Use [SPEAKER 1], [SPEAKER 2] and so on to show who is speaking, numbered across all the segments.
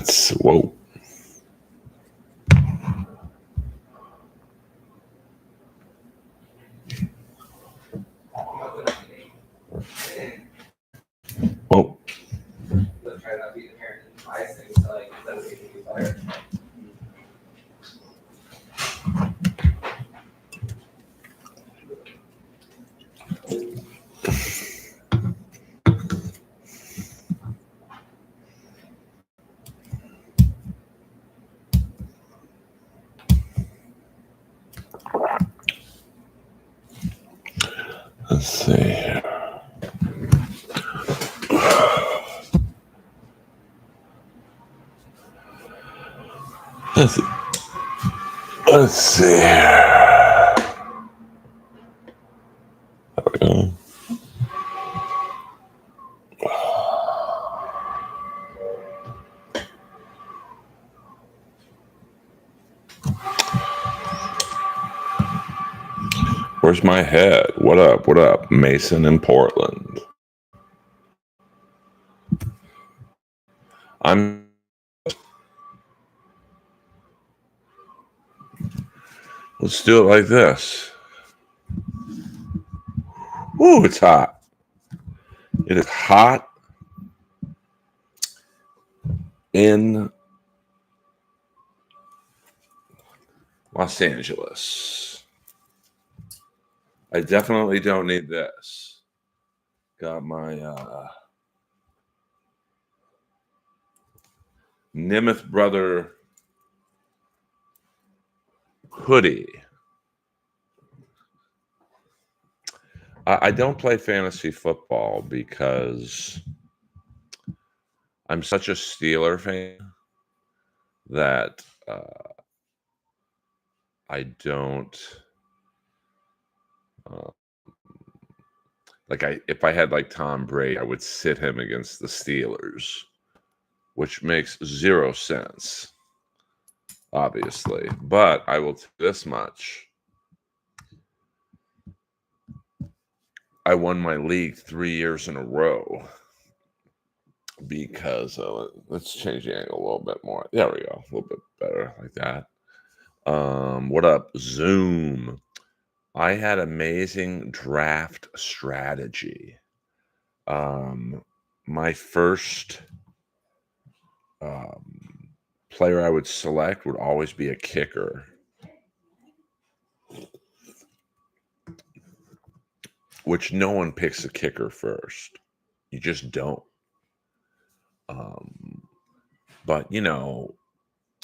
[SPEAKER 1] That's whoa. Whoa. Let's see here. Let's see here. There we go. Where's my head? What up? What up? Mason in Portland. Let's do it like this. Ooh, it's hot. It is hot in Los Angeles. I definitely don't need this. Got my Nimeth Brother hoodie. I don't play fantasy football because I'm such a Steeler fan that I don't if I had like Tom Brady, I would sit him against the Steelers, which makes zero sense, obviously. But I will tell you this much. I won my league 3 years in a row because let's change the angle a little bit more. There we go. A little bit better like that. What up, Zoom? I had amazing draft strategy. My first player I would select would always be a kicker, which no one picks a kicker first. You just don't. But, you know,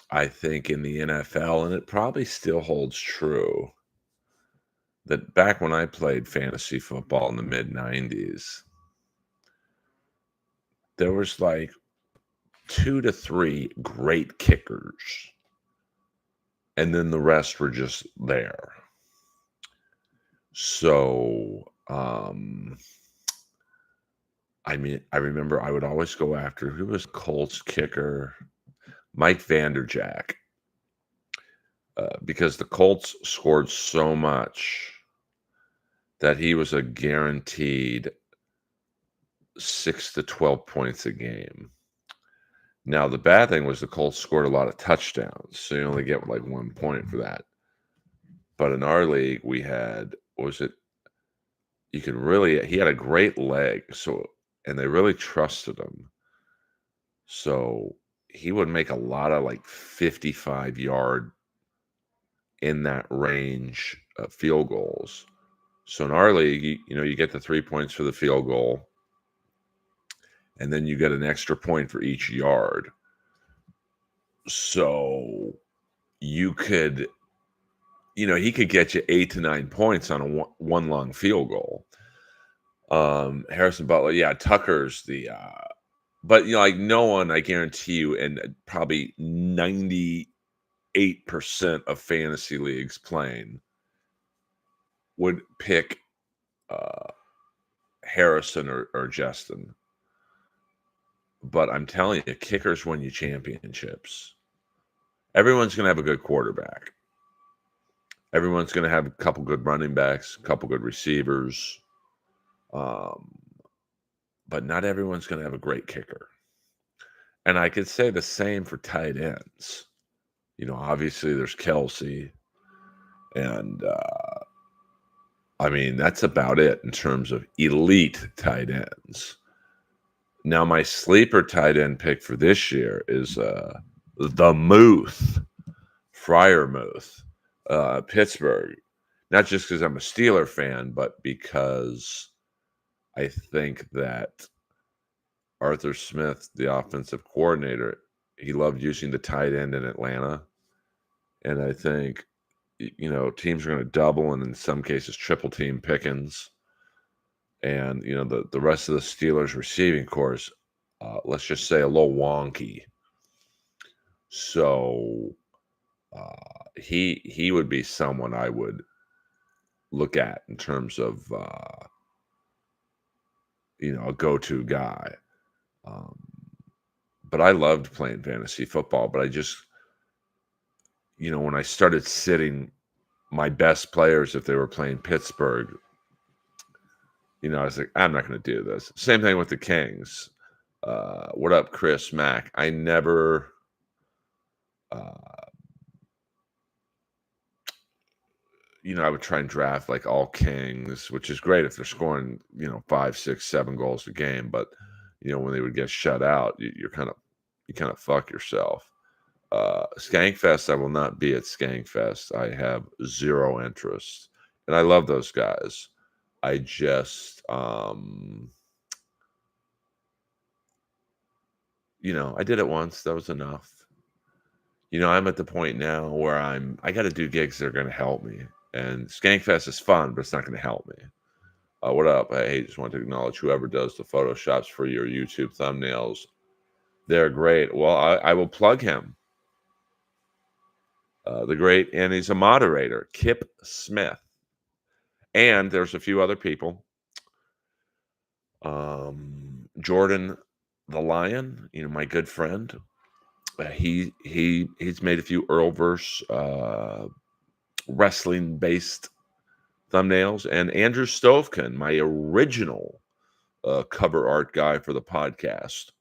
[SPEAKER 1] I think in the NFL, and it probably still holds true, that back when I played fantasy football in the mid-90s, there was like 2 to 3 great kickers, and then the rest were just there. So, I mean, I remember I would always go after, who was Colts kicker? Mike Vanderjagt. Because the Colts scored so much that he was a guaranteed 6 to 12 points a game. Now, the bad thing was the Colts scored a lot of touchdowns, so you only get like 1 point for that. But in our league, we had, he had a great leg, and they really trusted him. So he would make a lot of like 55-yard in that range of field goals. So in our league, you get the 3 points for the field goal, and then you get an extra point for each yard. So you could, he could get you 8 to 9 points on a one long field goal. Harrison Butler, yeah, Tucker's the, but like no one, I guarantee you, and probably 98% of fantasy leagues playing would pick Harrison or Justin. But I'm telling you, kickers win you championships. Everyone's going to have a good quarterback. Everyone's going to have a couple good running backs, a couple good receivers. But not everyone's going to have a great kicker. And I could say the same for tight ends. Obviously there's Kelsey, and I mean that's about it in terms of elite tight ends. Now my sleeper tight end pick for this year is the Muth, Muth, Pittsburgh. Not just because I'm a Steeler fan, but because I think that Arthur Smith, the offensive coordinator, he loved using the tight end in Atlanta. And I think, teams are going to double and in some cases triple team Pickens. And, the rest of the Steelers receiving course, let's just say a little wonky. So he would be someone I would look at in terms of, a go-to guy. But I loved playing fantasy football, but I just, when I started sitting my best players, if they were playing Pittsburgh, I was like, I'm not going to do this. Same thing with the Kings. What up, Chris Mack? I never, I would try and draft like all Kings, which is great if they're scoring, 5, 6, 7 goals a game. But, when they would get shut out, you kind of fuck yourself. Skankfest, I will not be at Skankfest. I have zero interest. And I love those guys. I just, I did it once. That was enough. I'm at the point now where I got to do gigs that are going to help me. And Skankfest is fun, but it's not going to help me. What up? Hey, just want to acknowledge whoever does the Photoshops for your YouTube thumbnails. They're great. Well, I will plug him. The great, and he's a moderator, Kip Smith. And there's a few other people. Jordan the Lion, my good friend. He's made a few Earlverse wrestling based thumbnails, and Andrew Stovekin, my original cover art guy for the podcast,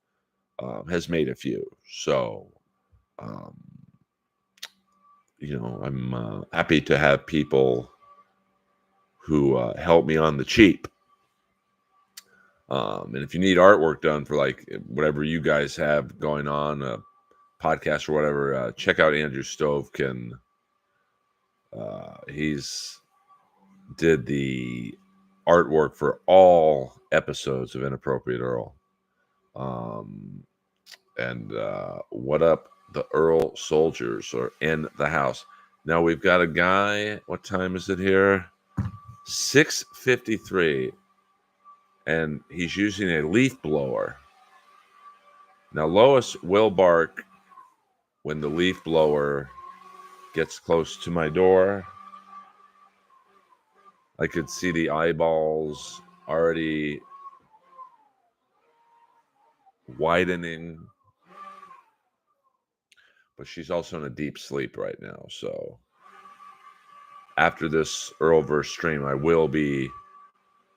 [SPEAKER 1] has made a few. So, I'm happy to have people who help me on the cheap. And if you need artwork done for like whatever you guys have going on, a podcast or whatever, check out Andrew Stovekin. He's did the artwork for all episodes of Inappropriate Earl. And what up? The Earl soldiers are in the house. Now we've got a guy. What time is it here? 6:53. And he's using a leaf blower. Now Lois will bark when the leaf blower gets close to my door. I could see the eyeballs already widening. But she's also in a deep sleep right now. So after this Earlverse stream, I will be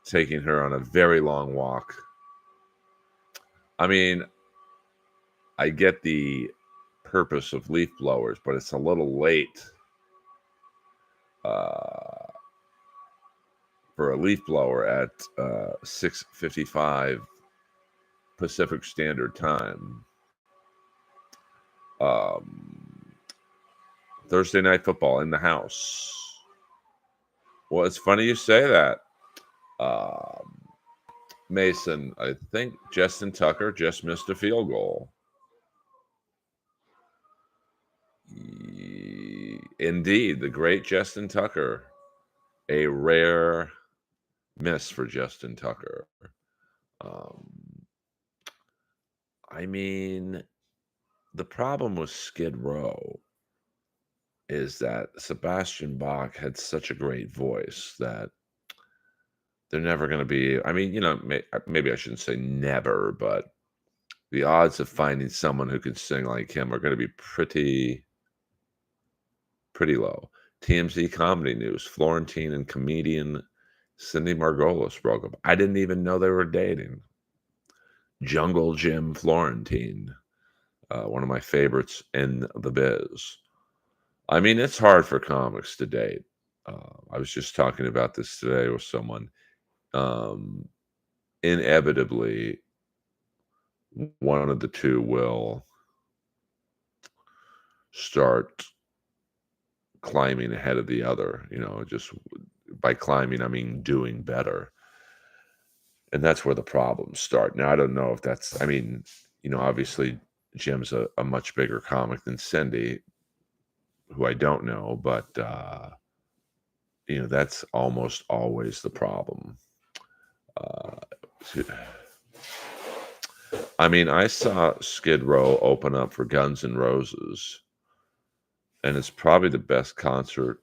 [SPEAKER 1] taking her on a very long walk. I mean, I get the purpose of leaf blowers, but it's a little late for a leaf blower at 6:55 Pacific Standard Time. Thursday Night Football in the house. Well, it's funny you say that. Mason, I think Justin Tucker just missed a field goal. Indeed, the great Justin Tucker. A rare miss for Justin Tucker. I mean, the problem with Skid Row is that Sebastian Bach had such a great voice that they're never going to be, I mean, maybe I shouldn't say never, but the odds of finding someone who can sing like him are going to be pretty low. TMZ Comedy News, Florentine and comedian Cindy Margolis broke up. I didn't even know they were dating. Jungle Jim Florentine. one of my favorites in the biz. I mean, it's hard for comics to date. I was just talking about this today with someone. Um, Inevitably, one of the two will start climbing ahead of the other, just by climbing, I mean doing better. And that's where the problems start. Now, I don't know if that's, I mean, obviously Jim's a much bigger comic than Cindy, who I don't know, but, that's almost always the problem. Uh, I mean, I saw Skid Row open up for Guns N' Roses, and it's probably the best concert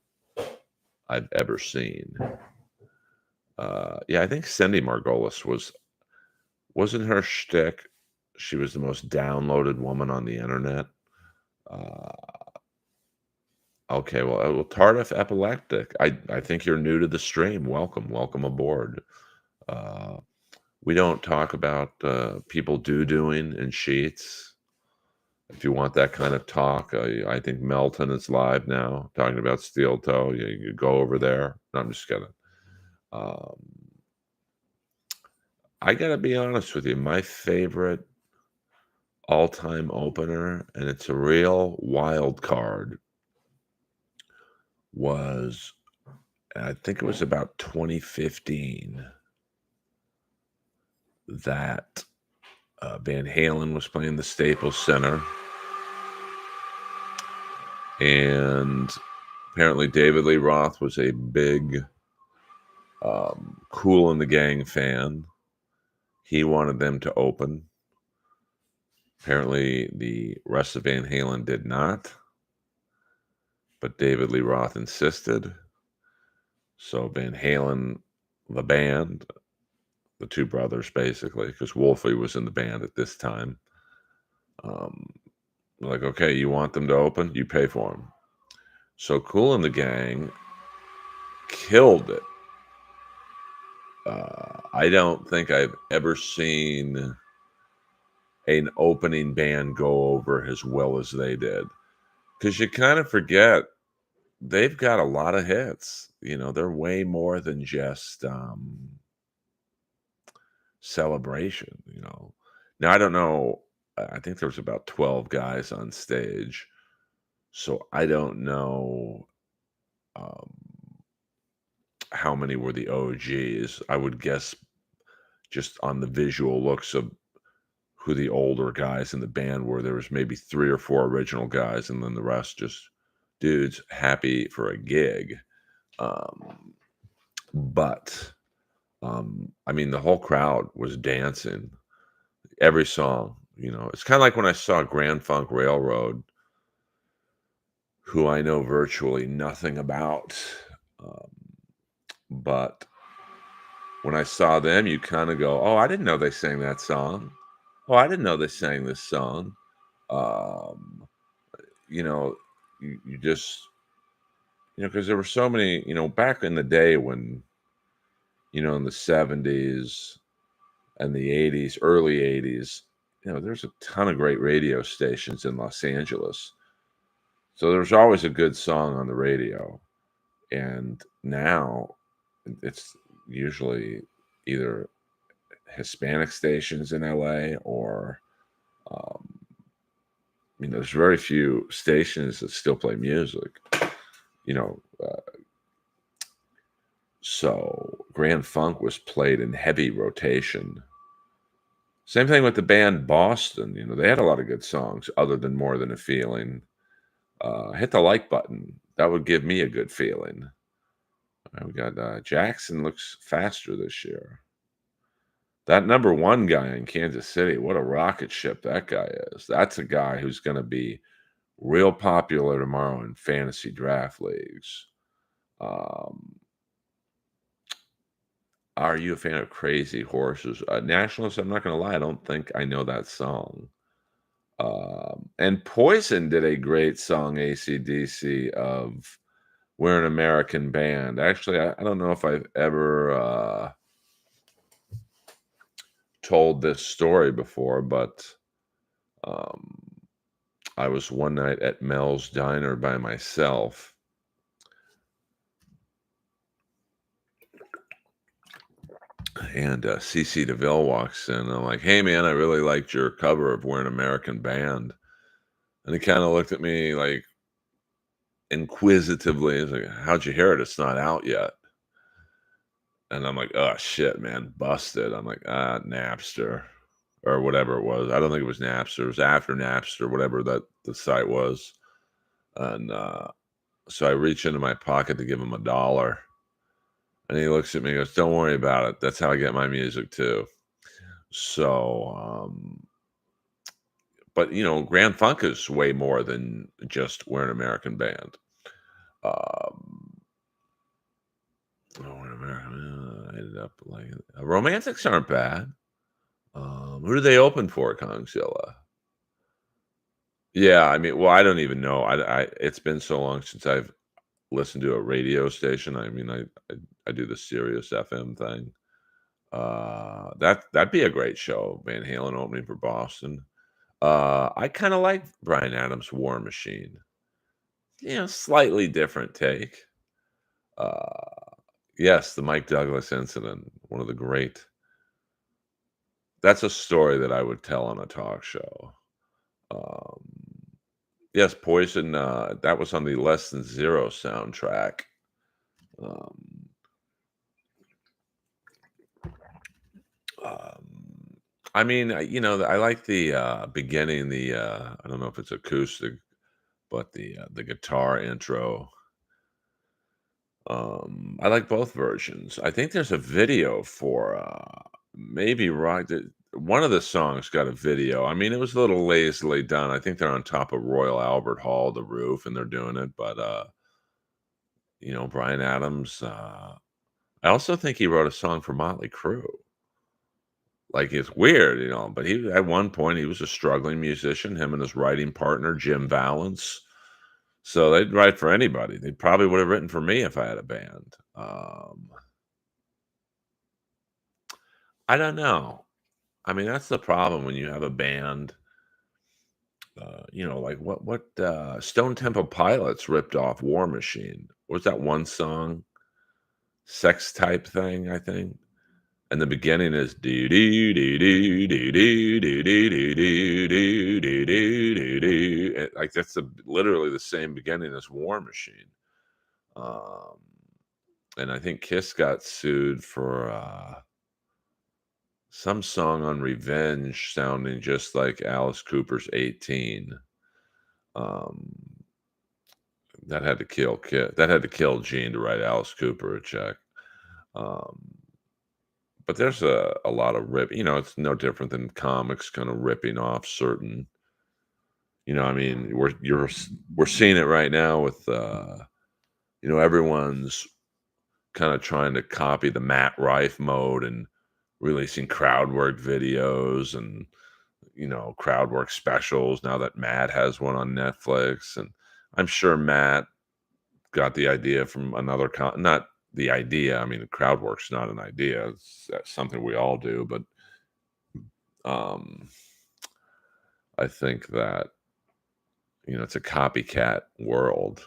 [SPEAKER 1] I've ever seen. Yeah, I think Cindy Margolis wasn't her shtick. She was the most downloaded woman on the internet. Uh, okay, well, Tardif Epileptic. I think you're new to the stream. Welcome aboard. Uh, we don't talk about people doing in sheets. If you want that kind of talk, I think Melton is live now talking about Steel Toe. You go over there. No, I'm just kidding. Um, I gotta be honest with you. My favorite all-time opener, and it's a real wild card, was I think it was about 2015 that Van Halen was playing the Staples Center, and apparently David Lee Roth was a big Kool and the Gang fan. He wanted them to open. Apparently the rest of Van Halen did not, but David Lee Roth insisted. So Van Halen, the band, the two brothers basically, because Wolfie was in the band at this time, um, like, okay, you want them to open? You pay for them. So Kool and the Gang killed it. I don't think I've ever seen an opening band go over as well as they did. Because you kind of forget they've got a lot of hits. They're way more than just Celebration. Now, I don't know. I think there was about 12 guys on stage. So I don't know um, how many were the OGs. I would guess just on the visual looks of who the older guys in the band were, there was maybe 3 or 4 original guys, and then the rest just dudes happy for a gig. But I mean, the whole crowd was dancing every song. It's kind of like when I saw Grand Funk Railroad, who I know virtually nothing about. Um, but when I saw them, you kind of go, "Oh, I didn't know they sang that song. Oh, I didn't know they sang this song." Um, you know, you just because there were so many, back in the day when, in the 70s and the 80s, early 80s, there's a ton of great radio stations in Los Angeles. So there's always a good song on the radio. And now it's usually either Hispanic stations in LA or, um, there's very few stations that still play music, you know. So Grand Funk was played in heavy rotation. Same thing with the band Boston. They had a lot of good songs other than More Than a Feeling. Hit the like button. That would give me a good feeling. We got Jackson looks faster this year. That number one guy in Kansas City, what a rocket ship that guy is. That's a guy who's going to be real popular tomorrow in fantasy draft leagues. Are you a fan of Crazy Horses? Nationalists, I'm not going to lie, I don't think I know that song. And Poison did a great song, AC/DC, of We're an American Band. Actually, I don't know if I've ever told this story before, but I was one night at Mel's Diner by myself, and CC DeVille walks in. And I'm like, "Hey, man, I really liked your cover of We're an American Band." And he kind of looked at me like inquisitively. He's like, "How'd you hear it? It's not out yet." And I'm like, "Oh shit, man, busted." I'm like, Napster or whatever it was. I don't think it was Napster. It was after Napster, whatever that the site was. And so I reach into my pocket to give him $1, and he looks at me and goes, "Don't worry about it. That's how I get my music too." So, but Grand Funk is way more than just We're an American Band. Um, We're an American. I ended up like Romantics aren't bad. Who do they open for, Kongzilla? Yeah, I mean, well, I don't even know. It's been so long since I've listened to a radio station. I mean, I do the Sirius FM thing. That'd be a great show. Van Halen opening for Boston. I kind of like Brian Adams' War Machine. Slightly different take. Uh, yes, the Mike Douglas incident, one of the great. That's a story that I would tell on a talk show. Um, yes, Poison. That was on the Less Than Zero soundtrack. Um, um, I mean, I like the beginning. I don't know if it's acoustic, but the guitar intro. I like both versions. I think there's a video for maybe one of the songs got a video. I mean, it was a little lazily done. I think they're on top of Royal Albert Hall, the roof, and they're doing it. But Brian Adams. I also think he wrote a song for Motley Crue. Like it's weird, but he at one point he was a struggling musician. Him and his writing partner Jim Valance. So they'd write for anybody. They probably would have written for me if I had a band. I don't know. I mean, that's the problem when you have a band. Like what Stone Temple Pilots ripped off War Machine. What was that one song? Sex type thing, I think. And the beginning is do do do do do do do do do do do do do. Like that's literally the same beginning as War Machine. Um, and I think Kiss got sued for some song on Revenge sounding just like Alice Cooper's 18. Um, that had to kill Gene to write Alice Cooper a check. Um, but there's a lot of it's no different than comics kind of ripping off certain, I mean, we're seeing it right now with everyone's kind of trying to copy the Matt Rife mode and releasing crowd work videos and crowd work specials now that Matt has one on Netflix. And I'm sure Matt got the idea from another not the idea. I mean, crowd work's not an idea. That's something we all do, but um I think that it's a copycat world.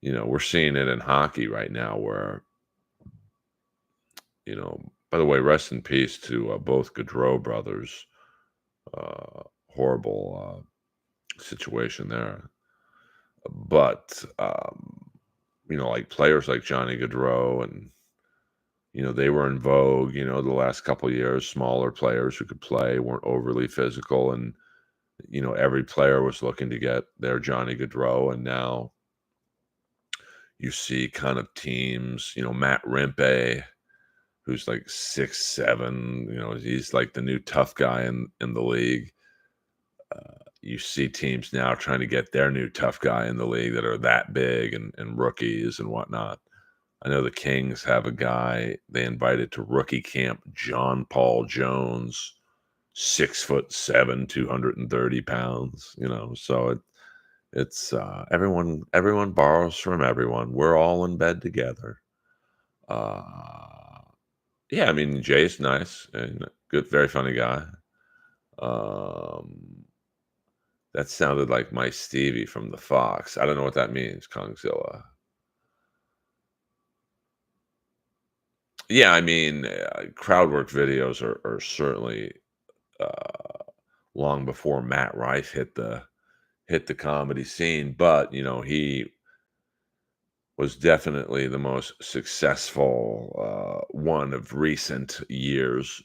[SPEAKER 1] We're seeing it in hockey right now where by the way, rest in peace to both Gaudreau brothers. Horrible situation there. But like players like Johnny Gaudreau and they were in vogue, the last couple of years. Smaller players who could play, weren't overly physical, and every player was looking to get their Johnny Gaudreau. And now you see kind of teams, Matt Rimpe, who's like 6'7", he's like the new tough guy in the league. You see teams now trying to get their new tough guy in the league that are that big and rookies and whatnot. I know the Kings have a guy they invited to rookie camp, John Paul Jones, 6'7", 230 pounds. So it's everyone borrows from everyone. We're all in bed together. Uh, yeah, I mean Jay's nice and good, very funny guy. Um, That sounded like my Stevie from the Fox. I don't know what that means, Kongzilla. Yeah, I mean, crowd work videos are certainly, uh, long before Matt Rife hit the comedy scene, but, he was definitely the most successful, one of recent years,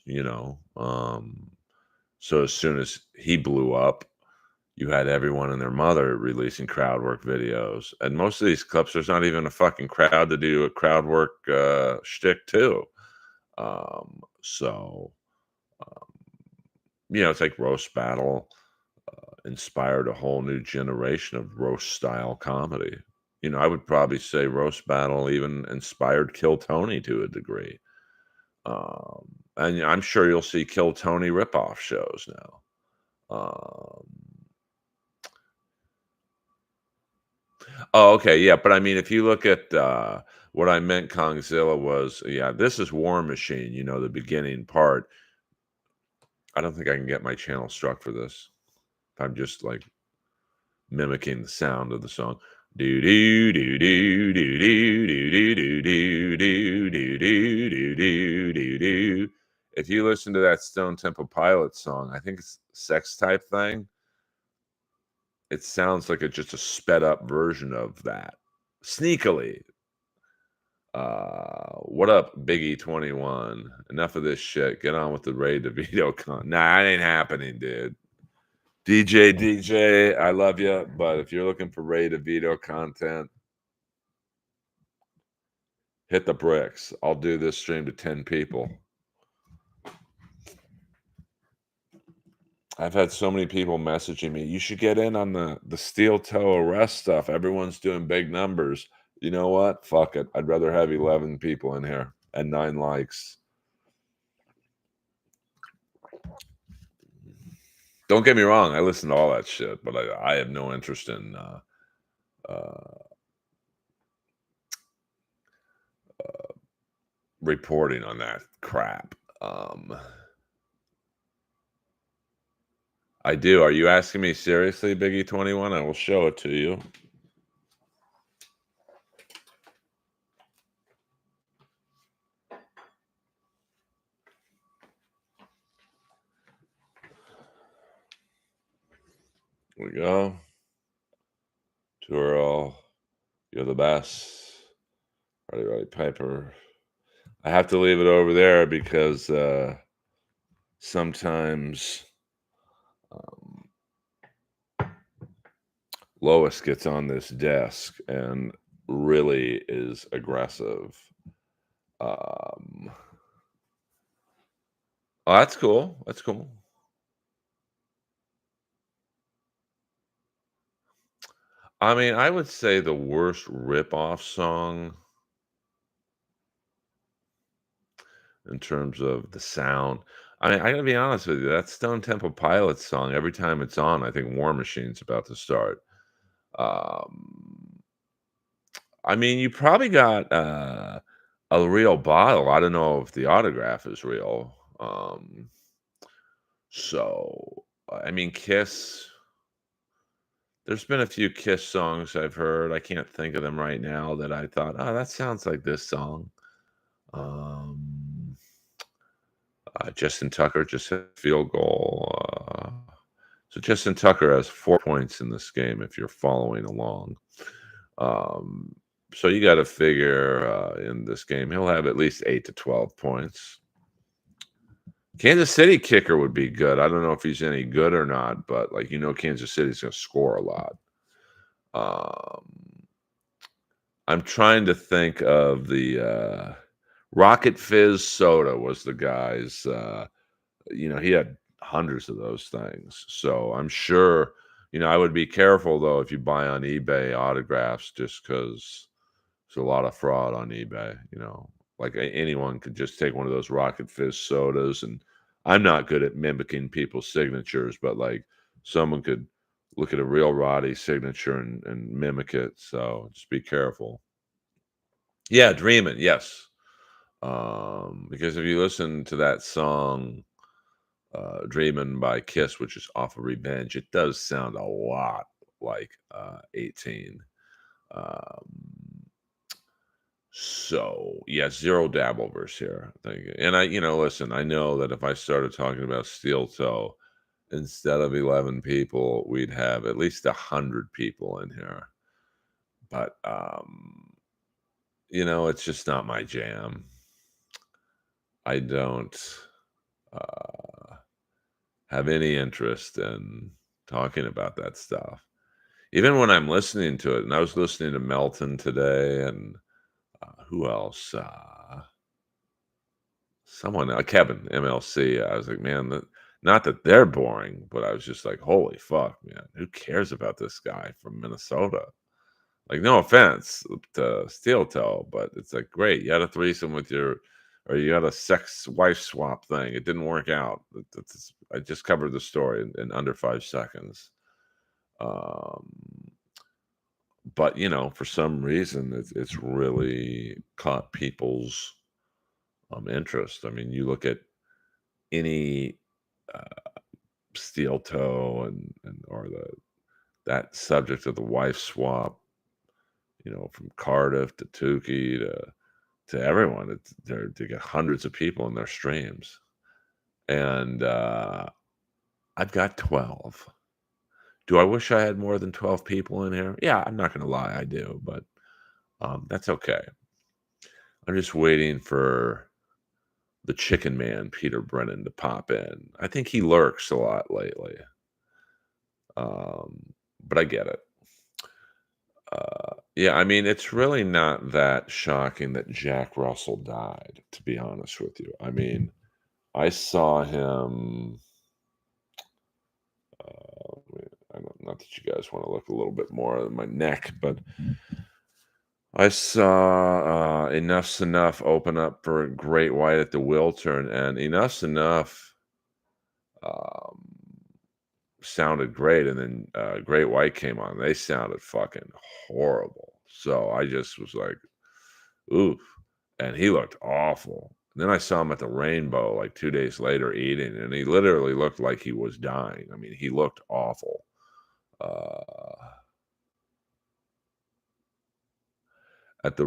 [SPEAKER 1] so as soon as he blew up, you had everyone and their mother releasing crowd work videos, and most of these clips, there's not even a fucking crowd to do a crowd work, shtick too. So, um, it's like Roast Battle, inspired a whole new generation of roast style comedy. I would probably say Roast Battle even inspired Kill Tony to a degree. And I'm sure you'll see Kill Tony ripoff shows now. Um, oh, okay, yeah, but I mean, if you look at what I meant, Kongzilla was, yeah, this is War Machine. The beginning part. I don't think I can get my channel struck for this. I'm just like mimicking the sound of the song. Do do do do do do do do do do do do do do do do. If you listen to that Stone Temple Pilots song, I think it's Sex Type Thing. It sounds like just a sped up version of that. Sneakily. What up, Biggie 21? Enough of this shit. Get on with the Ray DeVito con. Nah, it ain't happening, dude. DJ, I love you, but if you're looking for Ray DeVito content, hit the bricks. I'll do this stream to 10 people. I've had so many people messaging me, you should get in on the steel toe arrest stuff. Everyone's doing big numbers. You know what? Fuck it. I'd rather have 11 people in here and 9 likes. Don't get me wrong, I listen to all that shit, but I have no interest in uh, reporting on that crap. I do. Are you asking me seriously, Biggie 21? I will show it to you. Here we go. To Earl, you're the best. Ready, Piper. I have to leave it over there because sometimes um, Lois gets on this desk and really is aggressive. Oh, that's cool. That's cool. I mean, I would say the worst rip-off song in terms of the sound. I mean, I gotta be honest with you, that Stone Temple Pilots song, every time it's on, I think War Machine's about to start. Um, I mean, you probably got a real bottle. I don't know if the autograph is real. So I mean, Kiss. There's been a few Kiss songs I've heard. I can't think of them right now that I thought, oh, that sounds like this song. Um, Justin Tucker just hit a field goal. So Justin Tucker has 4 points in this game if you're following along. Um, so you got to figure in this game he'll have at least 8 to 12 points. Kansas City kicker would be good. I don't know if he's any good or not, but Kansas City's going to score a lot. I'm trying to think of the Rocket Fizz soda was the guy's. He had hundreds of those things. So I'm sure, I would be careful though if you buy on eBay autographs, just because there's a lot of fraud on eBay. Like anyone could just take one of those Rocket Fizz sodas, and I'm not good at mimicking people's signatures, but like someone could look at a real Roddy signature and mimic it. So just be careful. Yeah, Dreamin', yes. Because if you listen to that song, Dreamin' by Kiss, which is off of Revenge. It does sound a lot like 18. Um, so yeah, zero Dabbleverse here. Thank you. And listen, I know that if I started talking about Steel Toe, instead of 11 people, we'd have at least 100 people in here. But it's just not my jam. I don't uh, have any interest in talking about that stuff. Even when I'm listening to it, and I was listening to Melton today, and who else? Someone, Kevin MLC. I was like, man, not that they're boring, but I was just like, holy fuck, man, who cares about this guy from Minnesota? Like, no offense to Steel Toe, but it's like, great, you had a threesome with or you had a sex wife swap thing. It didn't work out. I just covered the story in under 5 seconds. Um, but for some reason, it's really caught people's interest. I mean, you look at any uh, Steel Toe and or that subject of the wife swap, from Cardiff to Tukey to everyone. They get hundreds of people in their streams, and I've got 12. Do I wish I had more than 12 people in here? Yeah, I'm not going to lie, I do, but that's okay. I'm just waiting for the Chicken Man, Peter Brennan, to pop in. I think he lurks a lot lately, but I get it. Yeah, I mean, it's really not that shocking that Jack Russell died, to be honest with you. I mean, I saw him. I don't, not that you guys want to look a little bit more at my neck, but I saw Enough's Enough open up for Great White at the Wiltern, and Enough's Enough um, sounded great, and then Great White came on. They sounded fucking horrible. So I just was like, oof. And he looked awful. And then I saw him at the Rainbow like 2 days later eating, and he literally looked like he was dying. I mean, he looked awful. Uh, at the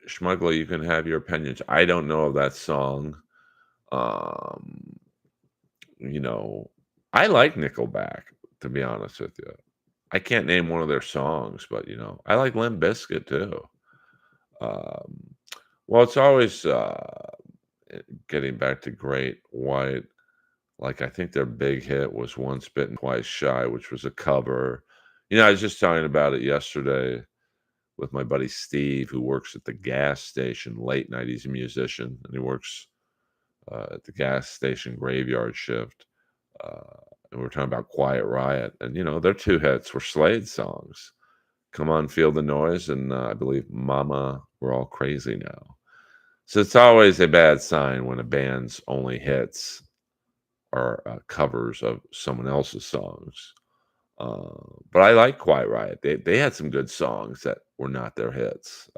[SPEAKER 1] Schmuggler, you can have your opinions. I don't know of that song. Um, you know, I like Nickelback, to be honest with you. I can't name one of their songs, but I like Limp Bizkit too. Um, well, it's always getting back to Great White. Like, I think their big hit was Once Bitten, Twice Shy, which was a cover. I was just talking about it yesterday with my buddy Steve, who works at the gas station late night. He's a musician, and he works at the gas station graveyard shift. And we are talking about Quiet Riot, and their two hits were Slade songs, "Come On, Feel the Noise," and I believe "Mama, We're All Crazy Now." So it's always a bad sign when a band's only hits are covers of someone else's songs. But I like Quiet Riot. They had some good songs that were not their hits.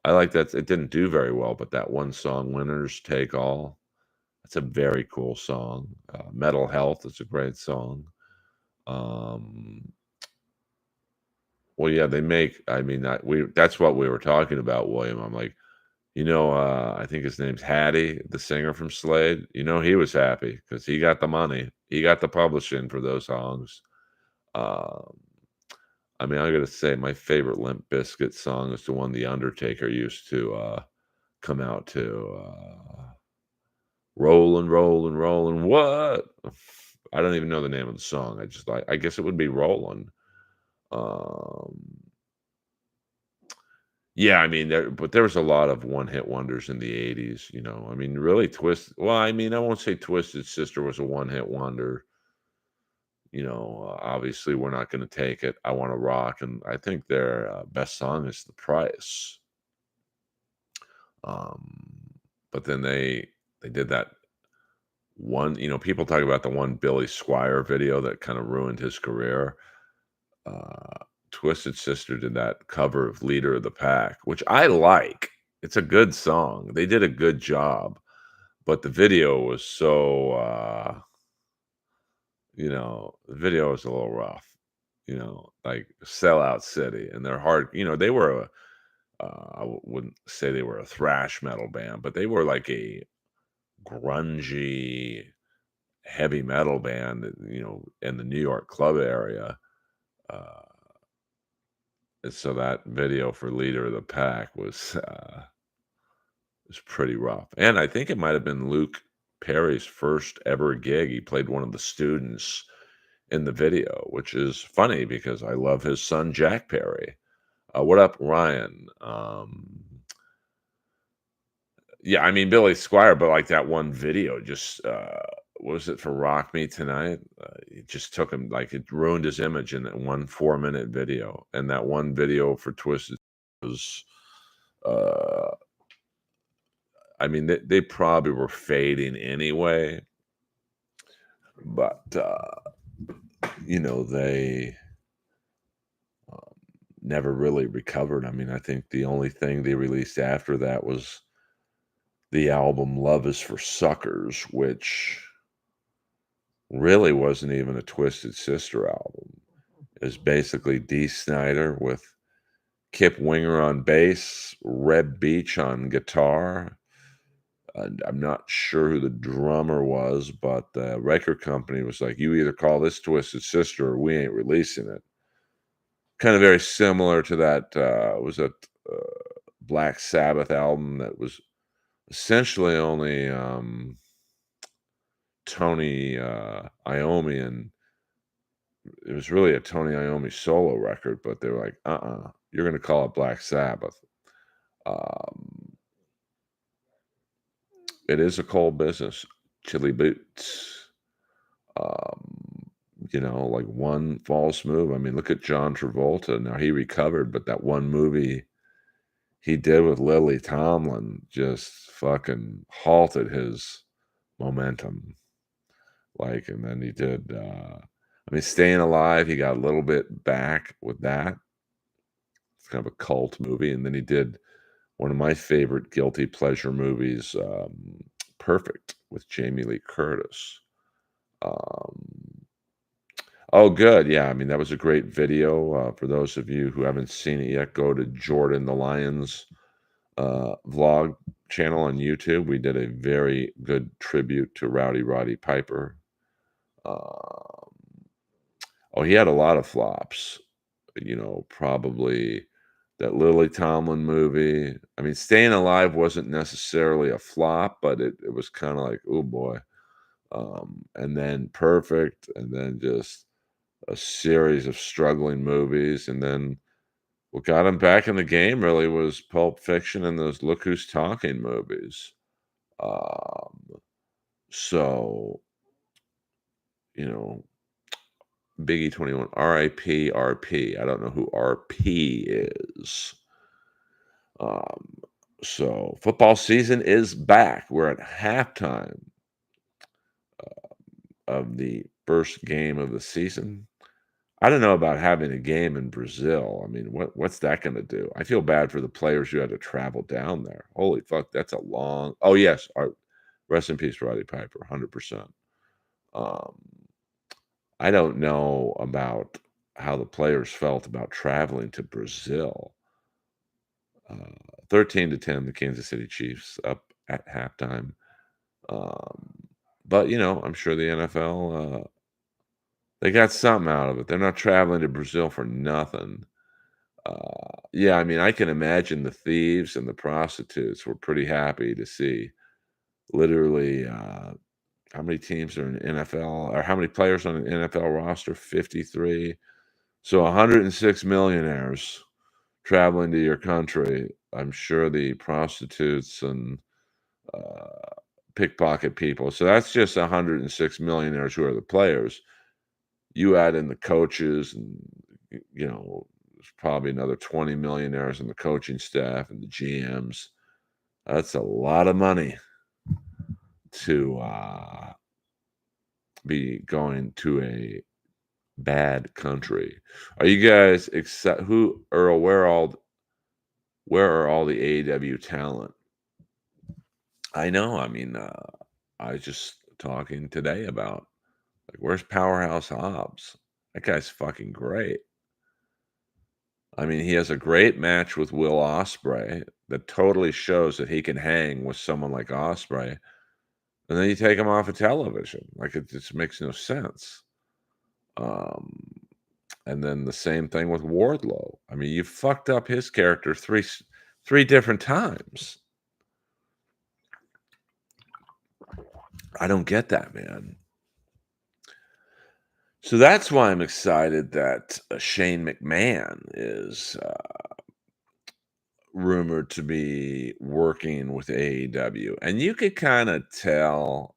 [SPEAKER 1] I like that it didn't do very well, but that one song, "Winners Take All," that's a very cool song. "Mental Health" is a great song. Um, well, yeah, they make. I mean, that's what we were talking about, William. I'm like, I think his name's Hattie, the singer from Slade. He was happy because he got the money. He got the publishing for those songs. Um, I mean, I gotta say, my favorite Limp Bizkit song is the one The Undertaker used to come out to. Rolling, rolling, rolling. What? I don't even know the name of the song. I just like. I guess it would be "Rolling." Um, yeah, I mean, there was a lot of one-hit wonders in the '80s. I mean, really, Twist. Well, I mean, I won't say Twisted Sister was a one-hit wonder. Obviously, we're not going to take it. I Want to Rock, and I think their best song is "The Price." Um, but then they did that one. People talk about the one Billy Squire video that kind of ruined his career. Twisted Sister did that cover of "Leader of the Pack," which I like. It's a good song. They did a good job, but the video was so, the video was a little rough, like Sellout City, and they're hard. They were wouldn't say they were a thrash metal band, but they were like a grungy heavy metal band, in the New York club area. Uh, and so that video for Leader of the Pack was pretty rough. And I think it might have been Luke Perry's first ever gig. He played one of the students in the video, which is funny because I love his son Jack Perry. What up, Ryan? Yeah, I mean Billy Squire, but like that one video, just what was it for Rock Me Tonight? It just took him like it ruined his image in that one 4-minute video, and that one video for Twisted was. Uh, I mean, they probably were fading anyway, but they never really recovered. I mean, I think the only thing they released after that was the album Love is for Suckers, which really wasn't even a Twisted Sister album. It was basically Dee Snider with Kip Winger on bass, Reb Beach on guitar. I'm not sure who the drummer was, but the record company was like, "You either call this Twisted Sister or we ain't releasing it." Kind of very similar to that, was that Black Sabbath album that was essentially only, Tony, Iommi, and it was really a Tony Iommi solo record, but they were like, you're gonna call it Black Sabbath." Um, it is a cold business. Chili Boots. Like one false move. I mean, look at John Travolta. Now he recovered, but that one movie he did with Lily Tomlin just fucking halted his momentum. Like, and then he did, Staying Alive, he got a little bit back with that. It's kind of a cult movie. And then he did one of my favorite guilty pleasure movies, Perfect, with Jamie Lee Curtis. Um, Oh, good. Yeah, I mean, that was a great video. For those of you who haven't seen it yet, go to Jordan the Lion's vlog channel on YouTube. We did a very good tribute to Rowdy Roddy Piper. Um, oh, he had a lot of flops. Probably that Lily Tomlin movie. I mean, Staying Alive wasn't necessarily a flop, but it was kind of like, oh boy. And then Perfect, and then just a series of struggling movies, and then what got him back in the game really was Pulp Fiction and those Look Who's Talking movies. Um, so, you know, Biggie 21, RIP, RP. I don't know who RP is. Um, so football season is back. We're at halftime of the first game of the season. I don't know about having a game in Brazil. I mean, what's that gonna do? I feel bad for the players who had to travel down there. Holy fuck, that's a long. Oh, yes, rest in peace, Roddy Piper, 100%. Um, I don't know about how the players felt about traveling to Brazil. 13-10, the Kansas City Chiefs up at halftime. Um, but, I'm sure the NFL, they got something out of it. They're not traveling to Brazil for nothing. Yeah, I mean, I can imagine the thieves and the prostitutes were pretty happy to see literally how many teams are in the NFL, or how many players on an NFL roster? 53. So 106 millionaires traveling to your country. I'm sure the prostitutes and uh, pickpocket people. So that's just 106 millionaires who are the players. You add in the coaches, and there's probably another 20 millionaires in the coaching staff and the GMs. That's a lot of money to be going to a bad country. Are you guys excited? Earl? Where are all the AEW talent? I know. I mean, I was just talking today about, like, where's Powerhouse Hobbs? That guy's fucking great. I mean, he has a great match with Will Ospreay that totally shows that he can hang with someone like Ospreay, and then you take him off of television. Like, it just makes no sense. Um, and then the same thing with Wardlow. I mean, you fucked up his character 3 different times. I don't get that, man. So that's why I'm excited that, Shane McMahon is, rumored to be working with AEW, and you could kinda tell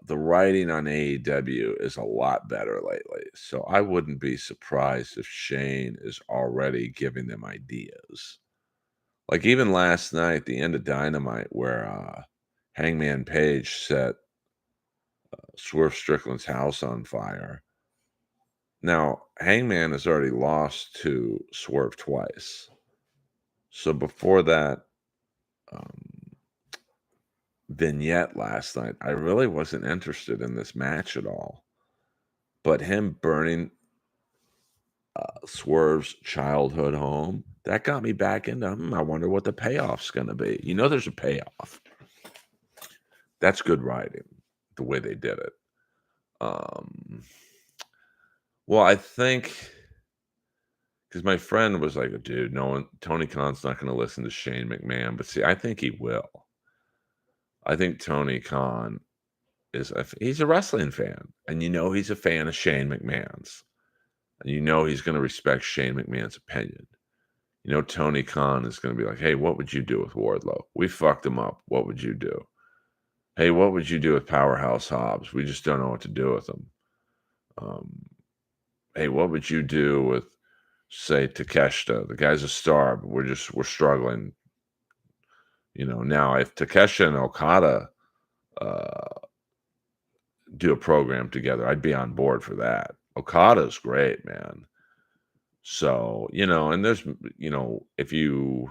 [SPEAKER 1] the writing on AEW is a lot better lately, so I wouldn't be surprised if Shane is already giving them ideas. Like, even last night, the end of Dynamite, where, Hangman Page set Swerve Strickland's house on fire. Now, Hangman has already lost to Swerve twice. So before that, um, vignette last night, I really wasn't interested in this match at all. But him burning Swerve's childhood home, that got me back into, I wonder what the payoff's gonna be. You know there's a payoff. That's good writing, the way they did it. Um, well, I think because my friend was like, "Dude, no one Tony Khan's not gonna listen to Shane McMahon," but see, I think he will. I think Tony Khan he's a wrestling fan, and you know he's a fan of Shane McMahon's, and you know he's gonna respect Shane McMahon's opinion. You know Tony Khan is gonna be like, "Hey, what would you do with Wardlow? We fucked him up. What would you do? Hey, what would you do with Powerhouse Hobbs? We just don't know what to do with him. Um, hey, what would you do with, say, Takeshita? The guy's a star, but we're struggling. You know, now if Takeshita and Okada uh, do a program together, I'd be on board for that. Okada's great, man. So, and there's, if you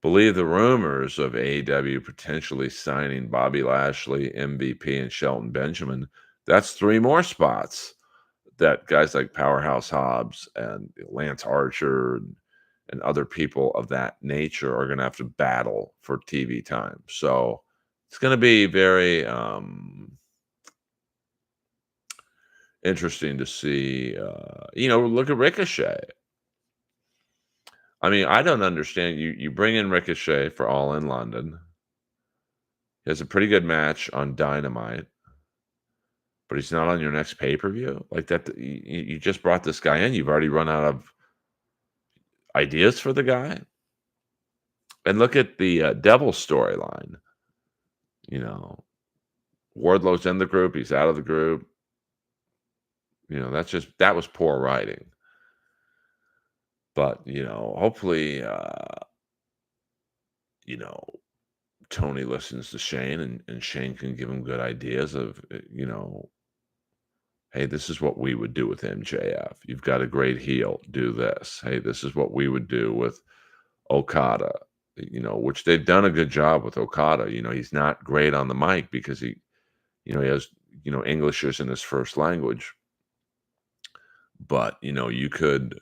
[SPEAKER 1] believe the rumors of AEW potentially signing Bobby Lashley, MVP, and Shelton Benjamin, that's 3 more spots that guys like Powerhouse Hobbs and Lance Archer and other people of that nature are gonna have to battle for TV time. So, it's gonna be very, interesting to see, look at Ricochet. I mean, I don't understand, you bring in Ricochet for All in London. He has a pretty good match on Dynamite, but he's not on your next pay-per-view? Like, that you just brought this guy in, you've already run out of ideas for the guy? And look at the, Devil storyline, you know, Wardlow's in the group, he's out of the group, that was poor writing. But, hopefully, you know, Tony listens to Shane and Shane can give him good ideas of, "Hey, this is what we would do with MJF. You've got a great heel, do this. Hey, this is what we would do with Okada." Which they've done a good job with Okada. He's not great on the mic because he has, English isn't his first language. But, you could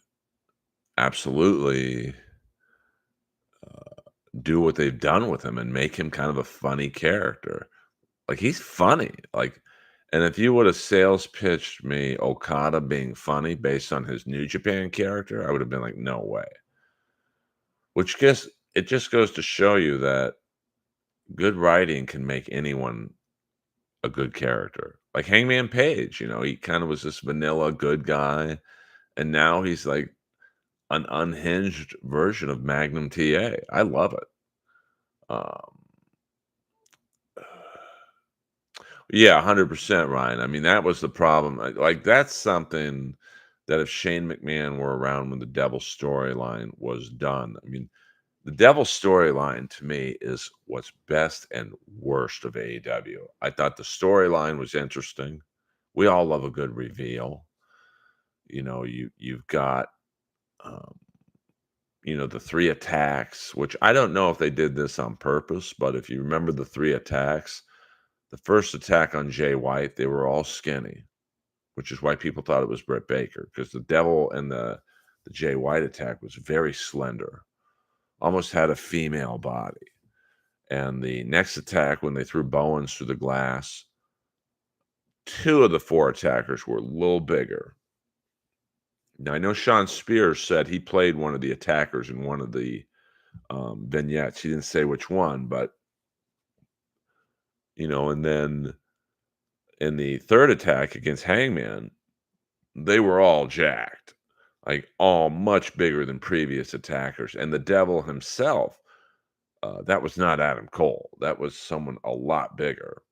[SPEAKER 1] absolutely do what they've done with him and make him kind of a funny character. Like, he's funny. And if you would have sales pitched me Okada being funny based on his New Japan character, I would have been like, no way. It just goes to show you that good writing can make anyone a good character. Like Hangman Page, he kind of was this vanilla good guy, and now he's like an unhinged version of Magnum TA. I love it. Um, yeah, 100%, Ryan. I mean, that was the problem. Like, that's something that if Shane McMahon were around when the Devil storyline was done, I mean, the Devil storyline to me is what's best and worst of AEW. I thought the storyline was interesting. We all love a good reveal. You've got um, the 3 attacks, which I don't know if they did this on purpose, but if you remember the 3 attacks, The first attack on Jay White, they were all skinny, which is why people thought it was Britt Baker, because the Devil and the Jay White attack was very slender, almost had a female body. And the next attack, when they threw Bowens through the glass, 2 of the 4 attackers were a little bigger. Now, I know Sean Spears said he played one of the attackers in one of the vignettes. He didn't say which one, but, and then in the third attack against Hangman, they were all jacked, like all much bigger than previous attackers. And the Devil himself, that was not Adam Cole. That was someone a lot bigger.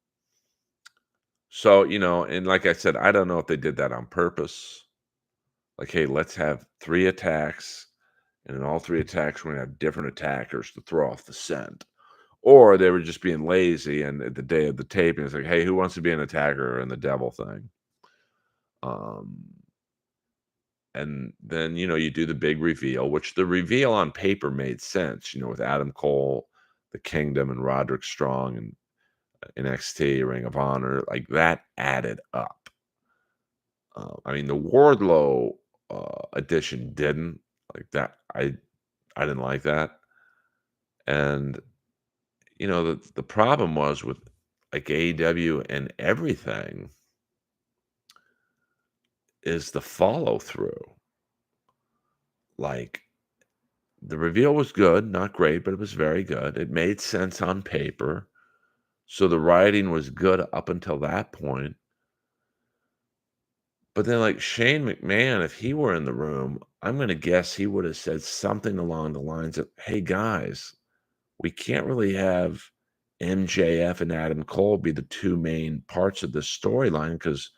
[SPEAKER 1] So, and like I said, I don't know if they did that on purpose. Like, hey, let's have 3 attacks, and in all 3 attacks, we're going to have different attackers to throw off the scent. Or they were just being lazy, and at the day of the taping, it's like, hey, who wants to be an attacker in the Devil thing? And then, you do the big reveal, which the reveal on paper made sense, with Adam Cole, the Kingdom, and Roderick Strong, and NXT, Ring of Honor, like that added up. I mean, the Wardlow edition didn't like that. I didn't like that, and the problem was with like AEW and everything is the follow through. Like the reveal was good, not great, but it was very good. It made sense on paper. So the writing was good up until that point. But then, like Shane McMahon, if he were in the room, I'm going to guess he would have said something along the lines of, hey, guys, we can't really have MJF and Adam Cole be the 2 main parts of this storyline because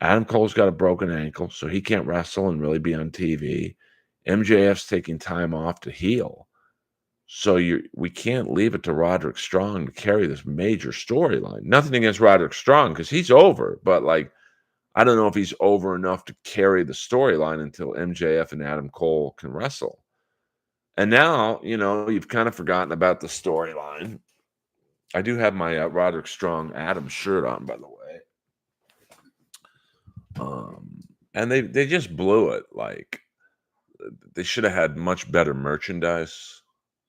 [SPEAKER 1] Adam Cole's got a broken ankle, so he can't wrestle and really be on TV. MJF's taking time off to heal. So we can't leave it to Roderick Strong to carry this major storyline. Nothing against Roderick Strong because he's over, but like I don't know if he's over enough to carry the storyline until MJF and Adam Cole can wrestle. And now, you've kind of forgotten about the storyline. I do have my Roderick Strong Adam shirt on, by the way. And they just blew it. Like they should have had much better merchandise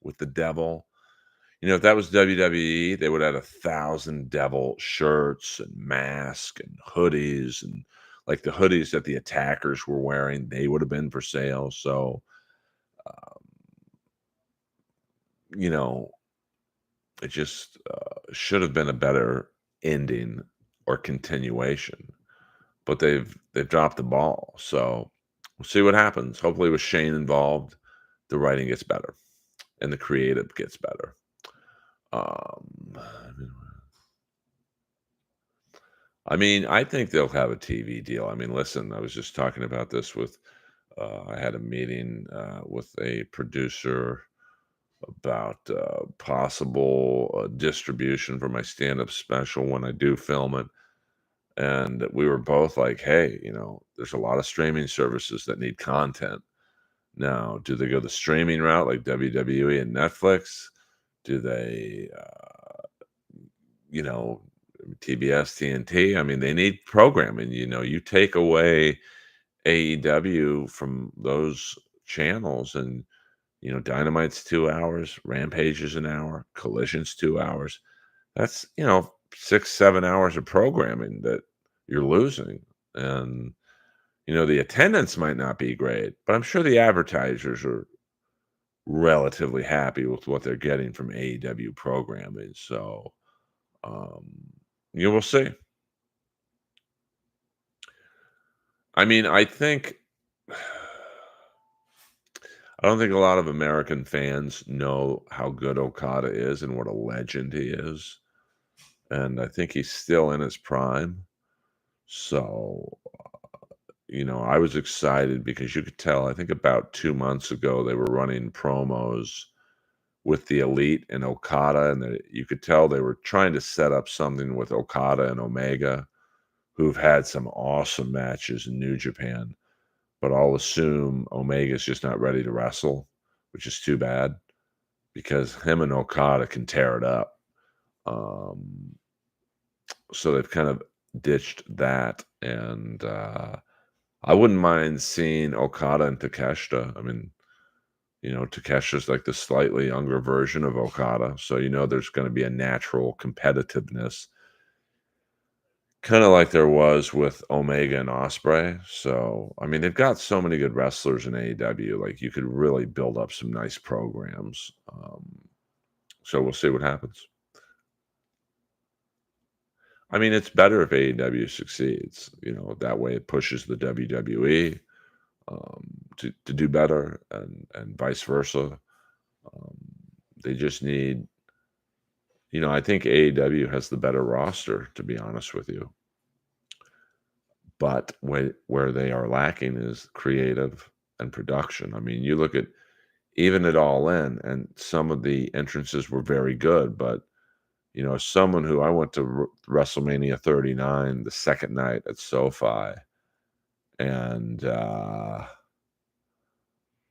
[SPEAKER 1] with the Devil. If that was WWE, they would have had 1,000 Devil shirts and masks and hoodies, and like the hoodies that the attackers were wearing, they would have been for sale. So, it just should have been a better ending or continuation, but they've dropped the ball. So we'll see what happens. Hopefully, with Shane involved, the writing gets better and the creative gets better. I mean, I think they'll have a TV deal. I mean, listen, I was just talking about this with, I had a meeting with a producer about possible distribution for my stand-up special when I do film it. And we were both like, hey, there's a lot of streaming services that need content. Now, do they go the streaming route like WWE and Netflix? Do they, TBS, TNT? I mean, they need programming. You take away AEW from those channels and Dynamite's 2 hours, Rampage is an hour, Collision's 2 hours. That's 6, 7 hours of programming that you're losing. And the attendance might not be great, but I'm sure the advertisers are relatively happy with what they're getting from AEW programming. So you will see. I mean, I don't think a lot of American fans know how good Okada is and what a legend he is. And I think he's still in his prime. So, I was excited because you could tell, I think about 2 months ago, they were running promos with the Elite and Okada, and you could tell they were trying to set up something with Okada and Omega, who've had some awesome matches in New Japan. But I'll assume Omega's just not ready to wrestle, which is too bad because him and Okada can tear it up. So they've kind of ditched that, and I wouldn't mind seeing Okada and Takeshita. I mean, Takesha's like the slightly younger version of Okada, so there's going to be a natural competitiveness, kind of like there was with Omega and Osprey. So, I mean, they've got so many good wrestlers in AEW. Like, you could really build up some nice programs. So we'll see what happens. I mean, it's better if AEW succeeds. That way it pushes the WWE to do better, and vice versa. Um, they just need, I think AEW has the better roster, to be honest with you. But where they are lacking is creative and production. I mean, you look at even at All In, and some of the entrances were very good, but as someone who I went to WrestleMania 39 the second night at SoFi, and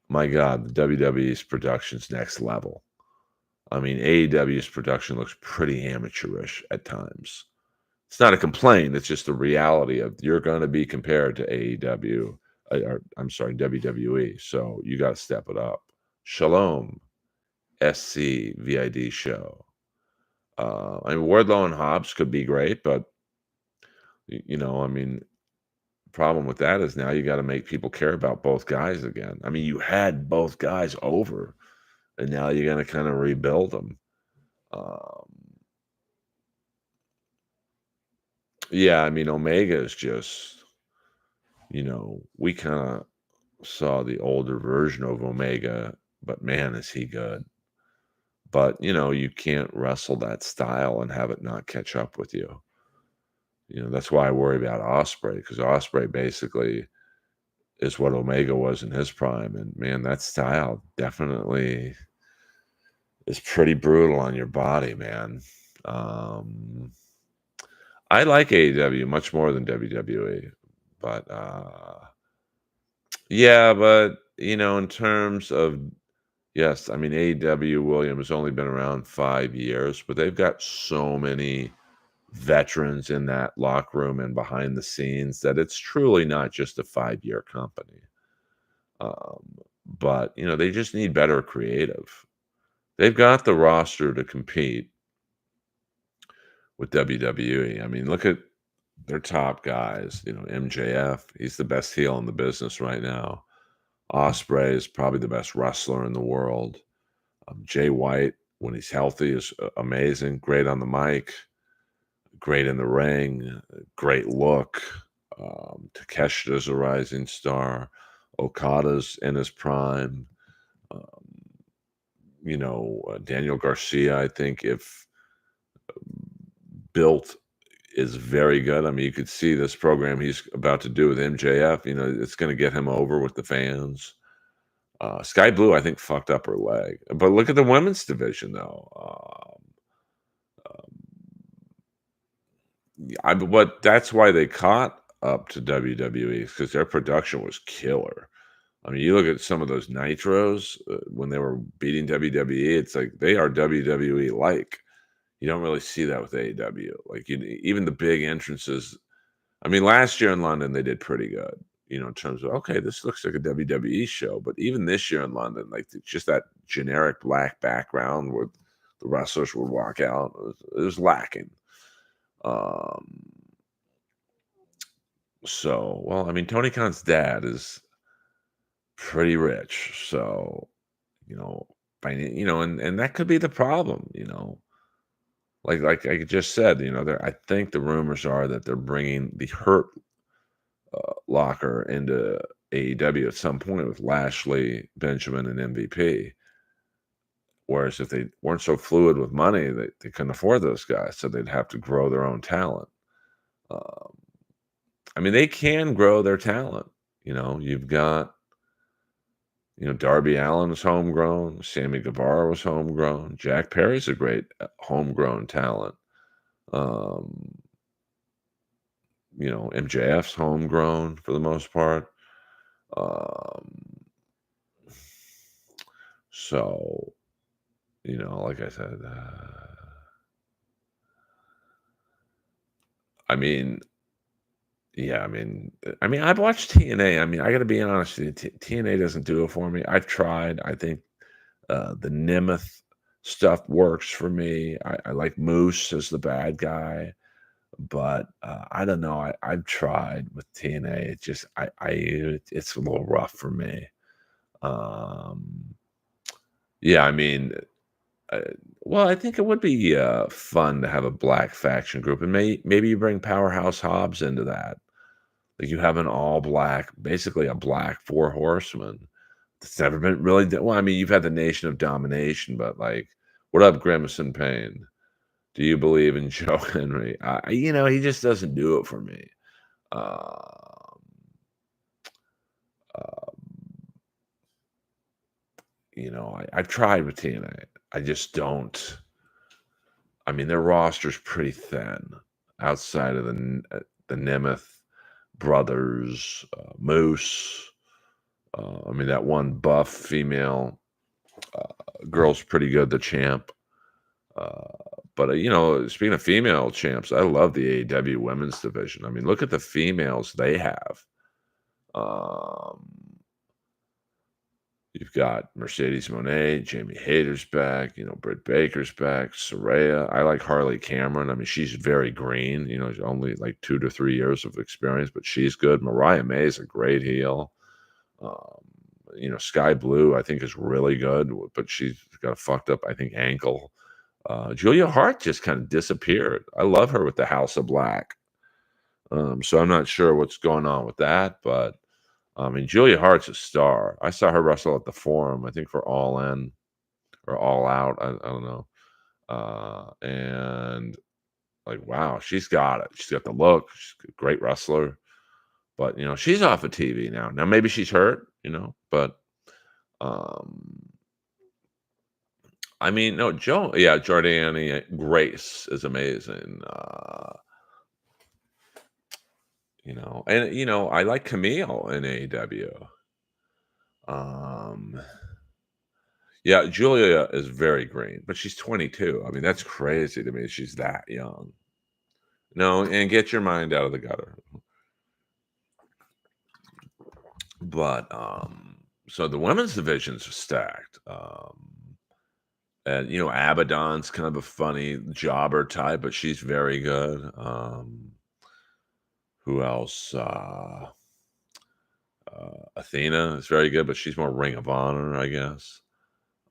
[SPEAKER 1] my God, the WWE's production's next level. I mean, AEW's production looks pretty amateurish at times. It's not a complaint. It's just the reality of you're going to be compared to AEW, or I'm sorry, WWE. So you got to step it up. Shalom, SCVID show. I mean, Wardlow and Hobbs could be great, but I mean, problem with that is now you got to make people care about both guys again. I mean, you had both guys over, and now you're going to kind of rebuild them. Um, yeah, I mean, Omega is just, we kind of saw the older version of Omega, but man, is he good. But, you can't wrestle that style and have it not catch up with you. That's why I worry about Osprey, because Osprey basically is what Omega was in his prime. And man, that style definitely is pretty brutal on your body, man. Um, I like AEW much more than WWE, but yeah, but in terms of, yes, I mean AEW William has only been around 5 years, but they've got so many veterans in that locker room and behind the scenes that it's truly not just a 5-year company. But they just need better creative. They've got the roster to compete with WWE. I mean, look at their top guys. MJF, he's the best heel in the business right now. Osprey is probably the best wrestler in the world. Jay White, when he's healthy, is amazing. Great on the mic, great in the ring, great look. Takeshita's a rising star. Okada's in his prime. Um, Daniel Garcia, I think, if built, is very good. I mean, you could see this program he's about to do with MJF. It's going to get him over with the fans. Sky Blue, I think, fucked up her leg. But look at the women's division, though. But that's why they caught up to WWE, because their production was killer. I mean, you look at some of those nitros when they were beating WWE. It's like they are WWE like. You don't really see that with AEW. Like, even the big entrances. I mean, last year in London they did pretty good. In terms of, okay, this looks like a WWE show. But even this year in London, like, it's just that generic black background where the wrestlers would walk out, it was lacking. Um, so, well, I mean, Tony Khan's dad is pretty rich, so you know, and that could be the problem. Like I just said, I think the rumors are that they're bringing the Hurt Locker into AEW at some point with Lashley, Benjamin, and MVP. Whereas if they weren't so fluid with money, they couldn't afford those guys, so they'd have to grow their own talent. Um, I mean, they can grow their talent. You've got, Darby Allin was homegrown, Sammy Guevara was homegrown, Jack Perry's a great homegrown talent. Um, MJF's homegrown for the most part. Um, so, like I said, I mean, yeah, I've watched TNA. I mean, I gotta be honest with you, TNA doesn't do it for me. I've tried. I think, the Nemeth stuff works for me. I like Moose as the bad guy, but, I don't know. I've tried with TNA. It just it's a little rough for me. Um, yeah, uh, well, I think it would be, fun to have a black faction group, and maybe you bring Powerhouse Hobbs into that. Like, you have an all black basically a black Four Horsemen. It's never been really d well, you've had the Nation of Domination, but, like, what up, Grimace and Pain? Do you believe in Joe Henry? He just doesn't do it for me. Um, um, I've tried with TNA. I just don't. Their roster's pretty thin outside of the Nemeth brothers, Moose. That one buff female girl's pretty good, the champ. Uh, but speaking of female champs, I love the AEW women's division. Look at the females they have. Um, you've got Mercedes Moné, Jamie Hayter's back. Britt Baker's back. Saraya. I like Harley Cameron. She's very green. She's only like 2 to 3 years of experience, but she's good. Mariah May is a great heel. Um, Sky Blue, I think, is really good, but she's got a fucked up, I think, ankle. Julia Hart just kind of disappeared. I love her with the House of Black. So I'm not sure what's going on with that, but Julia Hart's a star. I saw her wrestle at the Forum, I think for All In or All Out. I don't know. And like, wow, she's got it. She's got the look. She's a great wrestler. But she's off of TV now. Now maybe she's hurt, but um no, yeah, Jordani Grace is amazing. And I like Camille in AEW. Um, yeah, Julia is very green, but she's 22. That's crazy to me. She's that young. No, and get your mind out of the gutter. But so the women's divisions are stacked. And Abaddon's kind of a funny jobber type, but she's very good. Who else? Athena is very good, but she's more Ring of Honor, I guess.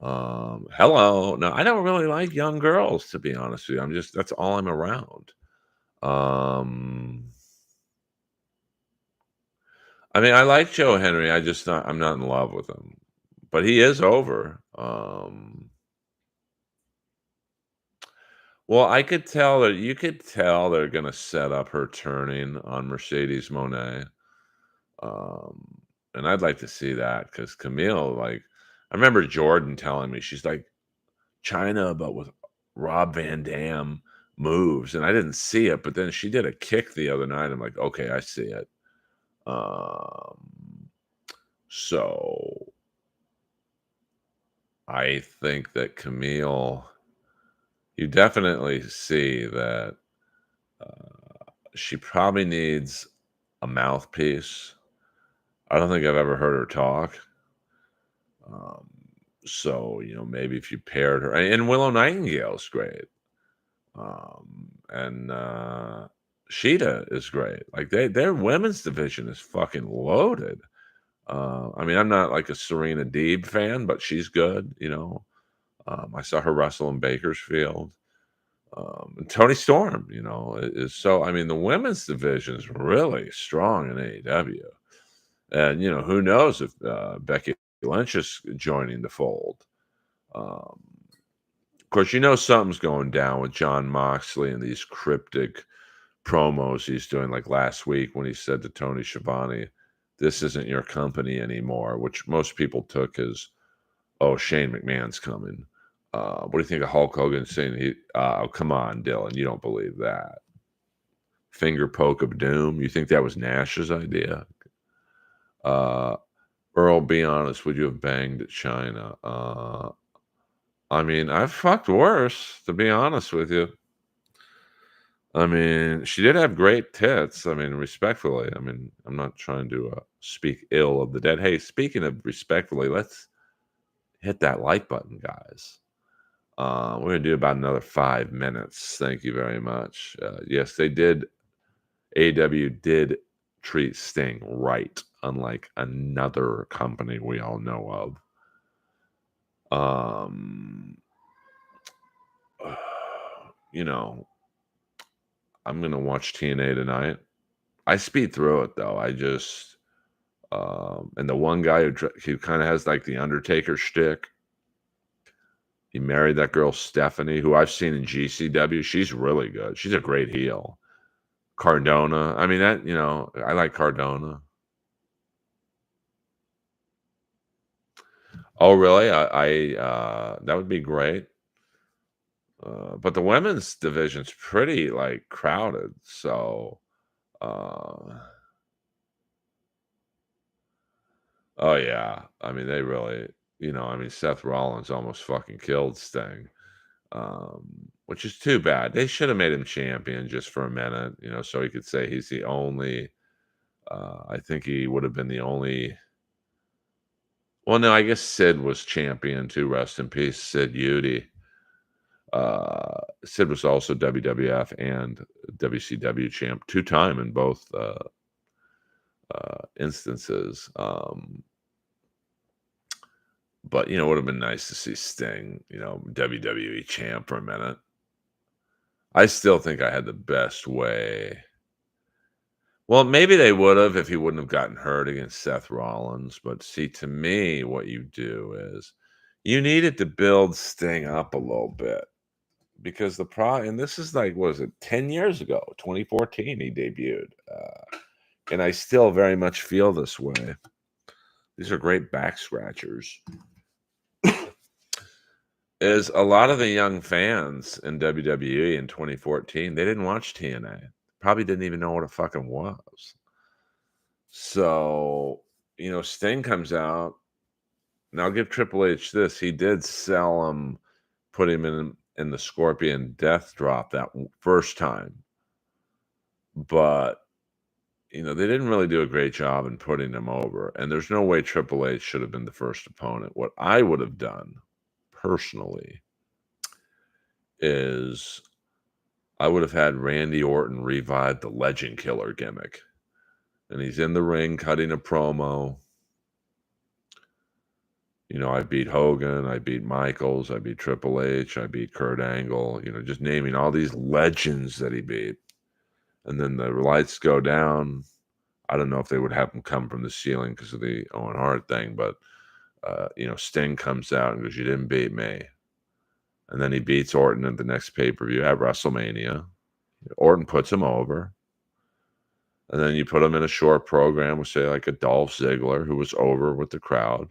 [SPEAKER 1] Hello. No, I don't really like young girls, to be honest with you. That's all I'm around. Um, I like Joe Henry. I'm not in love with him, but he is over. Well, you could tell they're gonna set up her turning on Mercedes Moné. Um, and I'd like to see that because Camille, like, I remember Jordan telling me she's like China, but with Rob Van Dam moves, and I didn't see it, but then she did a kick the other night. I'm like, okay, I see it. Um, so I think that Camille, you definitely see that she probably needs a mouthpiece. I don't think I've ever heard her talk. Um, so maybe if you paired her, and Willow Nightingale's great. And Sheeta is great. Like their women's division is fucking loaded. I'm not like a Serena Deeb fan, but she's good. I saw her wrestle in Bakersfield. And Tony Storm, is so. The women's division is really strong in AEW, and who knows if Becky Lynch is joining the fold. Um, of course, something's going down with John Moxley and these cryptic promos he's doing, like last week when he said to Tony Schiavone, "This isn't your company anymore," which most people took as, "Oh, Shane McMahon's coming." What do you think of Hulk Hogan saying oh, come on, Dylan, you don't believe that? Finger poke of doom. You think that was Nash's idea? Uh, Earl, be honest, would you have banged at China? I've fucked worse, to be honest with you. I mean, she did have great tits. I mean, respectfully. I mean, I'm not trying to speak ill of the dead. Hey, speaking of respectfully, let's hit that like button, guys. We're gonna do about another 5 minutes. Thank you very much. Yes, they did. AEW did treat Sting right, unlike another company we all know of. Um, you know, I'm gonna watch TNA tonight. I speed through it though. I just and the one guy who kind of has like the Undertaker shtick. He married that girl Stephanie, who I've seen in GCW. She's really good. She's a great heel. Cardona. I mean that I like Cardona. Oh really? I that would be great. But the women's division's pretty like crowded. So uh oh yeah. I mean they really I mean Seth Rollins almost fucking killed Sting. Which is too bad. They should have made him champion just for a minute, so he could say he's the only. I think he would have been the only. Well, no, I guess Sid was champion too. Rest in peace, Sid Udy. Sid was also WWF and WCW champ 2 time in both instances. But it would have been nice to see Sting, WWE champ for a minute. I still think I had the best way. Well, maybe they would have if he wouldn't have gotten hurt against Seth Rollins. But see, to me, what you do is you needed to build Sting up a little bit because the problem, and this is like, what was it, 10 years ago, 2014, he debuted. And I still very much feel this way. These are great back scratchers. Is a lot of the young fans in WWE in 2014, they didn't watch TNA. Probably didn't even know what it fucking was. So, Sting comes out. And I'll give Triple H this. He did sell him, put him in the Scorpion Death Drop that first time. But, they didn't really do a great job in putting him over. And there's no way Triple H should have been the first opponent. What I would have done personally is I would have had Randy Orton revive the Legend Killer gimmick. And he's in the ring cutting a promo. I beat Hogan, I beat Michaels, I beat Triple H, I beat Kurt Angle, just naming all these legends that he beat. And then the lights go down. I don't know if they would have him come from the ceiling because of the Owen Hart thing, but, Sting comes out and goes, "You didn't beat me." And then he beats Orton at the next pay-per-view at WrestleMania. Orton puts him over. And then you put him in a short program with, say, like a Dolph Ziggler, who was over with the crowd.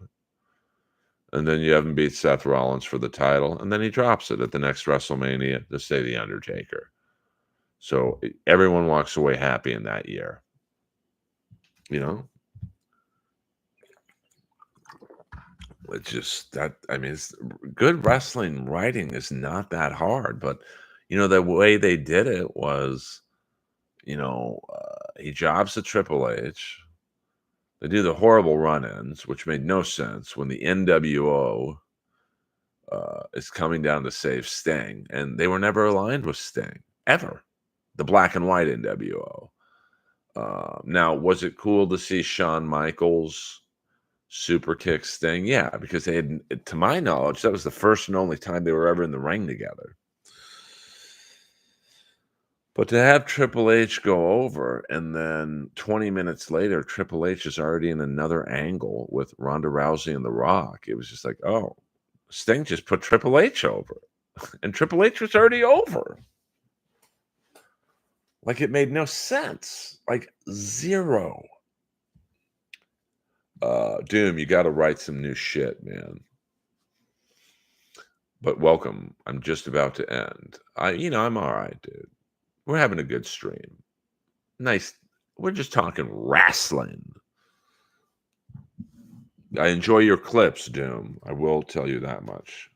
[SPEAKER 1] And then you have him beat Seth Rollins for the title. And then he drops it at the next WrestleMania to say The Undertaker. So everyone walks away happy in that year. It's just that, I mean, good wrestling writing is not that hard. But, the way they did it was, he jobs at Triple H. They do the horrible run-ins, which made no sense when the NWO is coming down to save Sting, and they were never aligned with Sting ever. The black and white NWO. Now, was it cool to see Shawn Michaels super kick Sting? Yeah, because they had, to my knowledge, that was the first and only time they were ever in the ring together. But to have Triple H go over, and then 20 minutes later, Triple H is already in another angle with Ronda Rousey and The Rock. It was just like, oh, Sting just put Triple H over. And Triple H was already over. Like, it made no sense. Like, zero. Doom, you got to write some new shit, man. But welcome. I'm just about to end. I'm all right, dude. We're having a good stream. Nice. We're just talking wrestling. I enjoy your clips, Doom. I will tell you that much.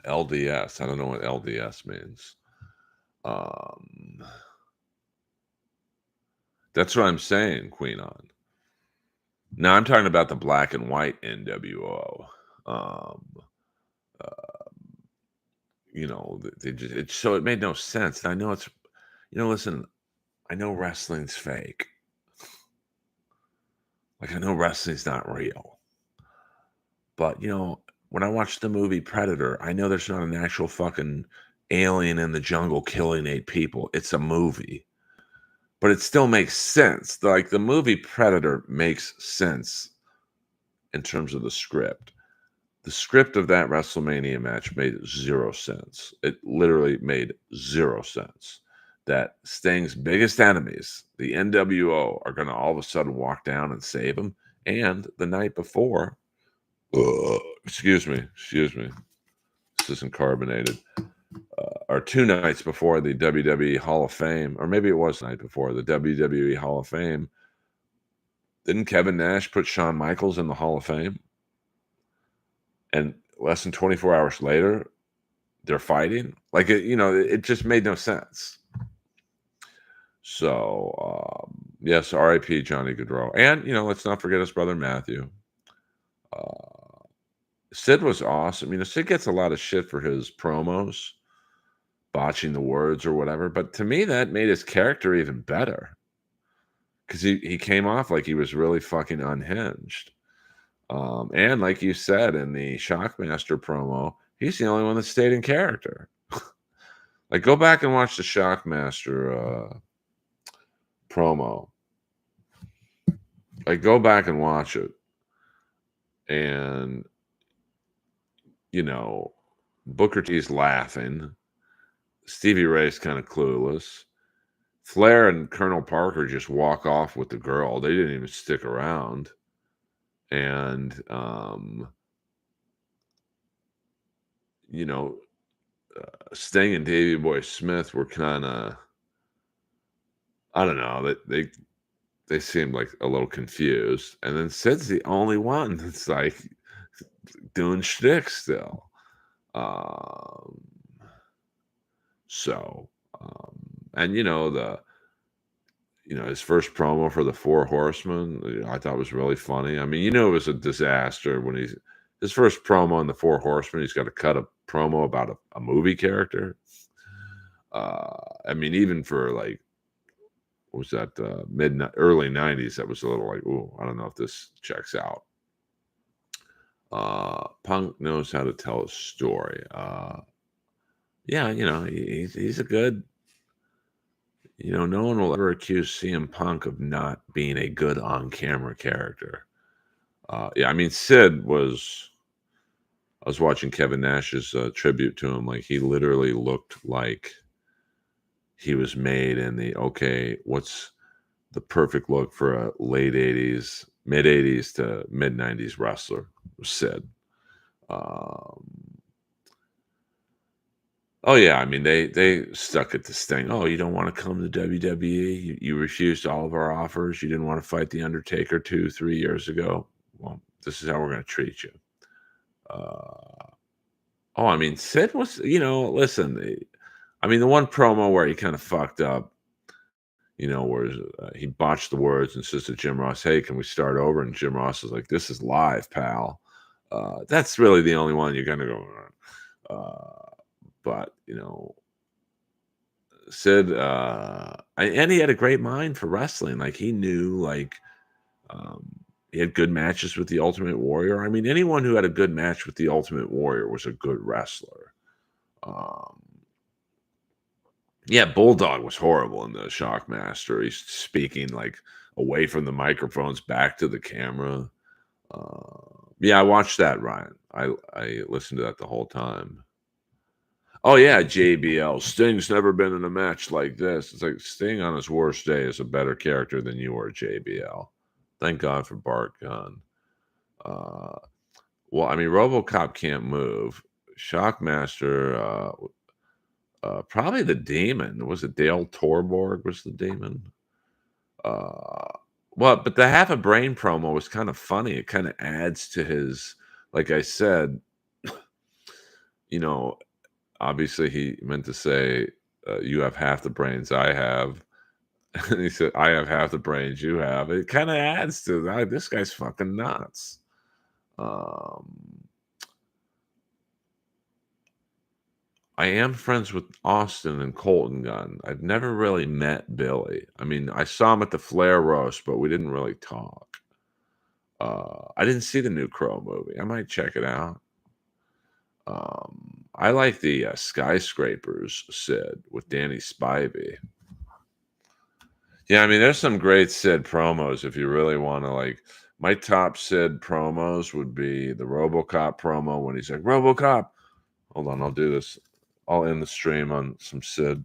[SPEAKER 1] LDS. I don't know what LDS means. Um, that's what I'm saying, Queen on. Now I'm talking about the black and white NWO. Um, uh, they just, so it made no sense. And I know listen, I know wrestling's fake. Like I know wrestling's not real. But when I watch the movie Predator, I know there's not an actual fucking alien in the jungle killing 8 people. It's a movie. But it still makes sense. Like the movie Predator makes sense in terms of the script. The script of that WrestleMania match made 0 sense. It literally made 0 sense. That Sting's biggest enemies, the NWO, are going to all of a sudden walk down and save him. And the night before, excuse me, this isn't carbonated. Or 2 nights before the WWE Hall of Fame, or maybe it was the night before the WWE Hall of Fame, didn't Kevin Nash put Shawn Michaels in the Hall of Fame? And less than 24 hours later, they're fighting. Like it just made no sense. So yes, R.I.P. Johnny Gaudreau, and let's not forget his brother Matthew. Sid was awesome. Sid gets a lot of shit for his promos, botching the words or whatever, but to me that made his character even better because he came off like he was really fucking unhinged. And like you said in the Shockmaster promo, he's the only one that stayed in character. Like, go back and watch the Shockmaster promo. Like, go back and watch it. And, Booker T's laughing. Stevie Ray's kind of clueless. Flair and Colonel Parker just walk off with the girl. They didn't even stick around. And, Sting and Davey Boy Smith were kind of, I don't know, they seemed like a little confused. And then Sid's the only one that's like doing shtick still. Um, so, and his first promo for the Four Horsemen, I thought was really funny. I mean, it was a disaster when his first promo in the Four Horsemen, he's got to cut a promo about a movie character. I mean, even for like, what was that, early 90s, that was a little like, ooh, I don't know if this checks out. Punk knows how to tell a story. Yeah, he's a good, no one will ever accuse CM Punk of not being a good on-camera character. Yeah, I mean, Sid I was watching Kevin Nash's tribute to him. Like, he literally looked like he was made in what's the perfect look for a late 80s, mid 80s to mid 90s wrestler, Sid. Oh yeah, I mean they stuck it to Sting. Oh, you don't want to come to WWE? You refused all of our offers. You didn't want to fight the Undertaker 2-3 years ago. Well, this is how we're going to treat you. I mean, Sid was, listen. I mean, the one promo where he kind of fucked up, where he botched the words and says to Jim Ross, "Hey, can we start over?" And Jim Ross is like, "This is live, pal." That's really the only one you're going to go. But Sid, and he had a great mind for wrestling. Like he knew, like he had good matches with the Ultimate Warrior. I mean, anyone who had a good match with the Ultimate Warrior was a good wrestler. Yeah, Bulldog was horrible in the Shockmaster. He's speaking like away from the microphones, back to the camera. Yeah, I watched that, Ryan. I listened to that the whole time. Oh yeah, JBL. Sting's never been in a match like this. It's like Sting on his worst day is a better character than you are, JBL. Thank God for Bart Gunn. Well, I mean, RoboCop can't move. Shockmaster, probably the Demon. Was it Dale Torborg was the Demon? But the Half a Brain promo was kind of funny. It kind of adds to his, like I said, you know, obviously he meant to say, "You have half the brains I have." And he said, "I have half the brains you have." It kinda adds to that. This guy's fucking nuts. Um, I am friends with Austin and Colton Gunn. I've never really met Billy. I mean, I saw him at the Flair roast, but we didn't really talk. I didn't see the new Crow movie. I might check it out. I like the, Skyscrapers Sid with Danny Spivey. Yeah, I mean, there's some great Sid promos if you really wanna, like my top Sid promos would be the RoboCop promo when he's like, "RoboCop." Hold on, I'll do this. I'll end the stream on some Sid.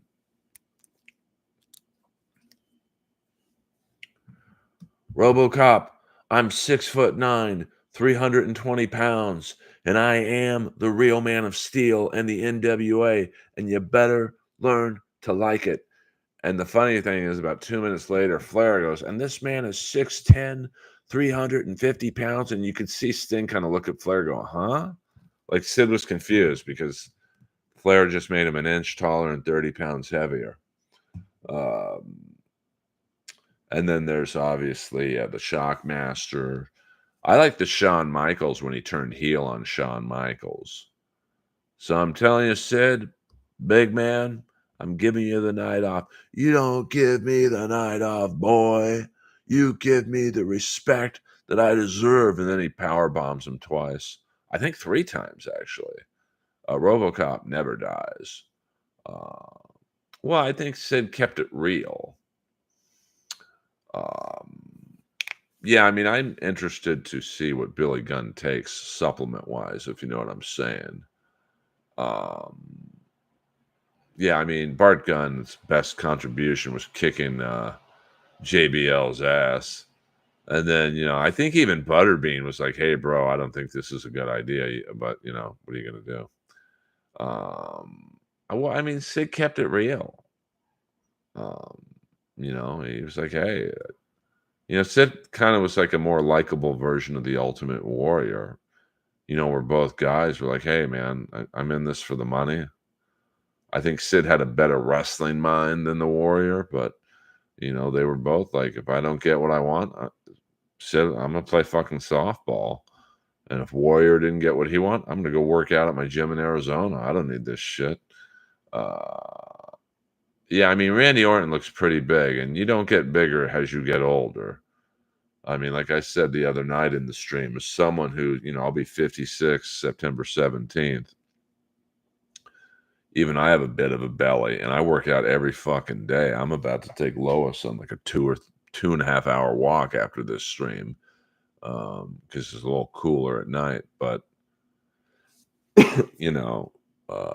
[SPEAKER 1] "RoboCop, I'm 6'9", 320 pounds, and I am the real Man of Steel and the NWA, and you better learn to like it." And the funny thing is about 2 minutes later, Flair goes, "And this man is 6'10", 350 pounds," and you could see Sting kinda look at Flair going, "Huh?" Like, Sid was confused because Flair just made him an inch taller and 30 pounds heavier. Um, and then there's obviously, the Shockmaster. I like the Shawn Michaels when he turned heel on Shawn Michaels. "So I'm telling you, Sid, big man, I'm giving you the night off." "You don't give me the night off, boy. You give me the respect that I deserve." And then he power bombs him twice. I think 3 times, actually. RoboCop never dies. Uh, well, I think Sid kept it real. Um, yeah, I mean, I'm interested to see what Billy Gunn takes supplement-wise, if you know what I'm saying. Um Yeah, I mean, Bart Gunn's best contribution was kicking, JBL's ass, and then, I think even Butterbean was like, "Hey, bro, I don't think this is a good idea, but, what are you gonna do?" Well, I mean, Sid kept it real. Um, he was like, "Hey," Sid kinda was like a more likable version of the Ultimate Warrior, where both guys were like, "Hey, man, I'm in this for the money." I think Sid had a better wrestling mind than the Warrior, but they were both like, if I don't get what I want, Sid, I'm gonna play fucking softball. And if Warrior didn't get what he want, I'm gonna go work out at my gym in Arizona. I don't need this shit. Uh, yeah, I mean, Randy Orton looks pretty big, and you don't get bigger as you get older. I mean, like I said the other night in the stream, as someone who, I'll be 56 September 17th. Even I have a bit of a belly, and I work out every fucking day. I'm about to take Lois on like a 2.5 hour walk after this stream, because it's a little cooler at night. But you know,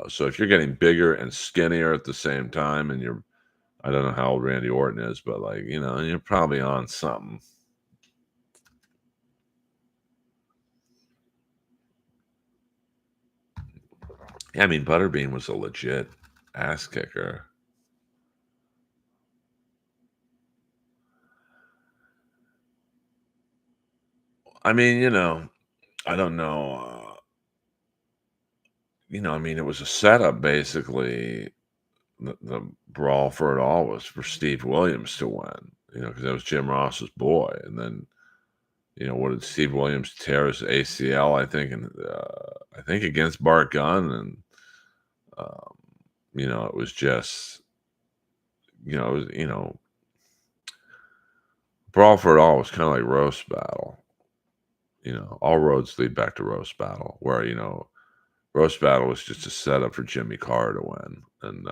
[SPEAKER 1] so if you're getting bigger and skinnier at the same time, and I don't know how old Randy Orton is, but like you're probably on something. Yeah, I mean, Butterbean was a legit ass kicker. I mean, I don't know. I mean, it was a setup basically. The brawl for it all was for Steve Williams to win, because that was Jim Ross's boy. And then, what did Steve Williams tear his ACL? I think against Bart Gunn, and um, it was just, it was, brawl for it all was kind of like roast battle. All roads lead back to roast battle, where roast battle was just a setup for Jimmy Carr to win, and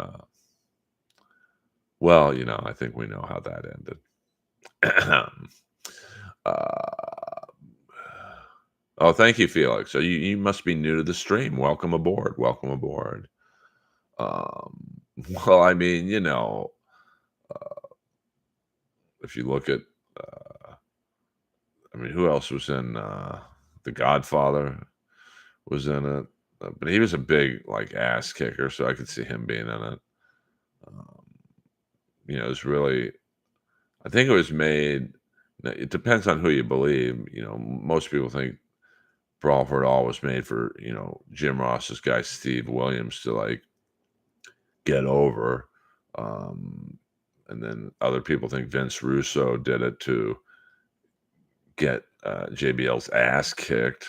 [SPEAKER 1] well, I think we know how that ended. Uh, oh, thank you, Felix. So you must be new to the stream. Welcome aboard. Welcome aboard. Um, well, I mean, if you look at, uh, I mean, who else was in The Godfather was in it, but he was a big like ass kicker, so I could see him being in it. Um, it was really, I think it was made. It depends on who you believe. Most people think Brawl for All was made for, Jim Ross's guy, Steve Williams, to, like, get over. Um, and then other people think Vince Russo did it to get JBL's ass kicked.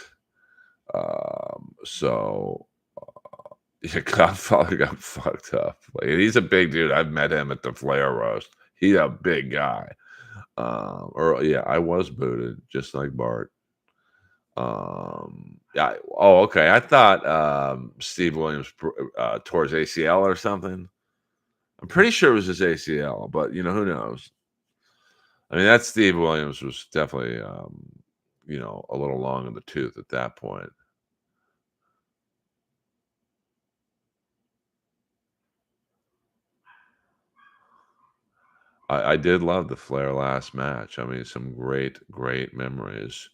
[SPEAKER 1] So yeah, Godfather got fucked up. Like, he's a big dude. I've met him at the Flair roast. He's a big guy. Or yeah, I was booted just like Bart. Yeah. Oh, okay. I thought Steve Williams tore his ACL or something. I'm pretty sure it was his ACL, but who knows? I mean, that Steve Williams was definitely a little long in the tooth at that point. I did love the Flair last match. I mean, some great, great memories.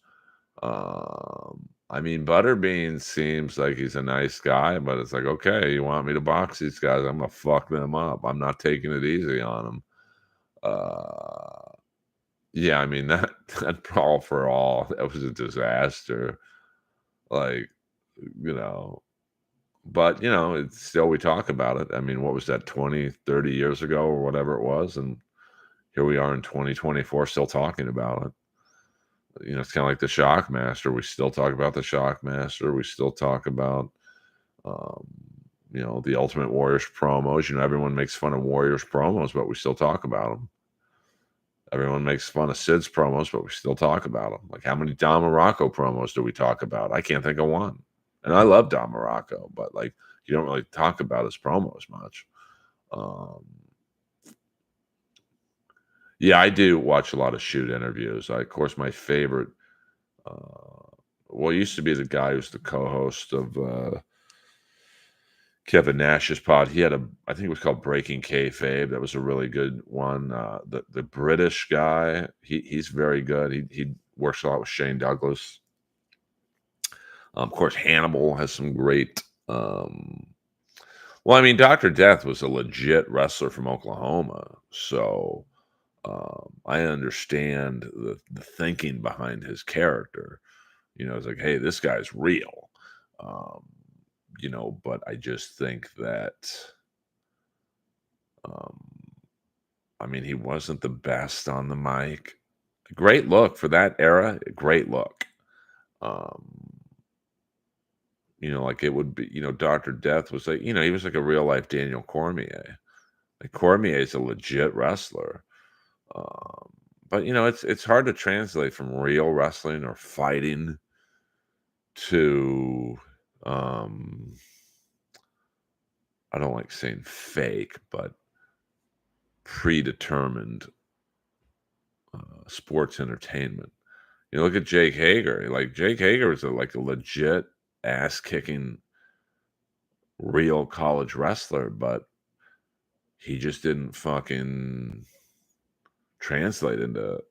[SPEAKER 1] I mean, Butterbean seems like he's a nice guy, but it's like, okay, you want me to box these guys? I'm gonna fuck them up. I'm not taking it easy on them. Uh, yeah, I mean that Brawl for All, that was a disaster. Like, you know, but it's still, we talk about it. I mean, what was that, 20, 30 years ago or whatever it was, and here we are in 2024 still talking about it. It's kind of like the Shockmaster. We still talk about the Shockmaster. We still talk about, um, the Ultimate Warriors promos. Everyone makes fun of Warriors promos, but we still talk about them. Everyone makes fun of Sid's promos, but we still talk about them. Like, how many Don Morocco promos do we talk about? I can't think of one. And I love Don Morocco, but like, you don't really talk about his promos much. Um, yeah, I do watch a lot of shoot interviews. Of course, my favorite. Well, it used to be the guy who's the co-host of Kevin Nash's pod. He had I think it was called Breaking Kayfabe. That was a really good one. The British guy, he's very good. He works a lot with Shane Douglas. Of course, Hannibal has some great. Well, I mean, Dr. Death was a legit wrestler from Oklahoma, so I understand the thinking behind his character. It's like, hey, this guy's real. Um, but I just think that, um, I mean, he wasn't the best on the mic. Great look for that era. Great look. Um, like it would be, Dr. Death was like, he was like a real life Daniel Cormier. Like, Cormier is a legit wrestler. Um, but it's hard to translate from real wrestling or fighting to, um, I don't like saying fake, but predetermined sports entertainment. Look at Jake Hager. Like, Jake Hager was a legit ass kicking real college wrestler, but he just didn't fucking translate into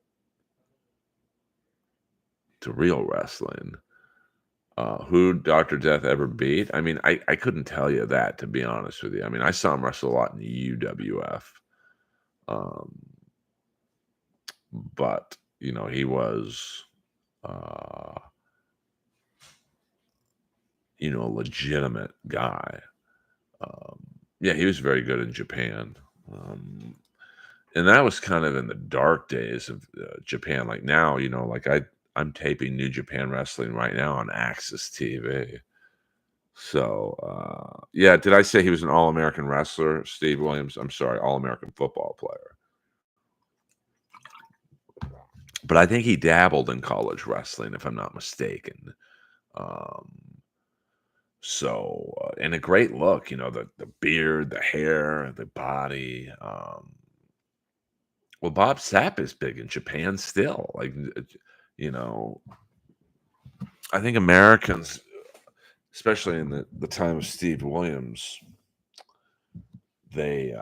[SPEAKER 1] real wrestling. Who Dr. Death ever beat? I mean, I couldn't tell you that, to be honest with you. I mean, I saw him wrestle a lot in the UWF. Um, but he was uh a legitimate guy. Um, yeah, he was very good in Japan. And that was kind of in the dark days of Japan. Like, now, like I'm taping New Japan Wrestling right now on Axis TV. So, yeah, did I say he was an All-American wrestler, Steve Williams? I'm sorry, All-American football player. But I think he dabbled in college wrestling, if I'm not mistaken. Um, and a great look, the beard, the hair, the body. Well, Bob Sapp is big in Japan still. Like, you know, I think Americans, especially in the time of Steve Williams, they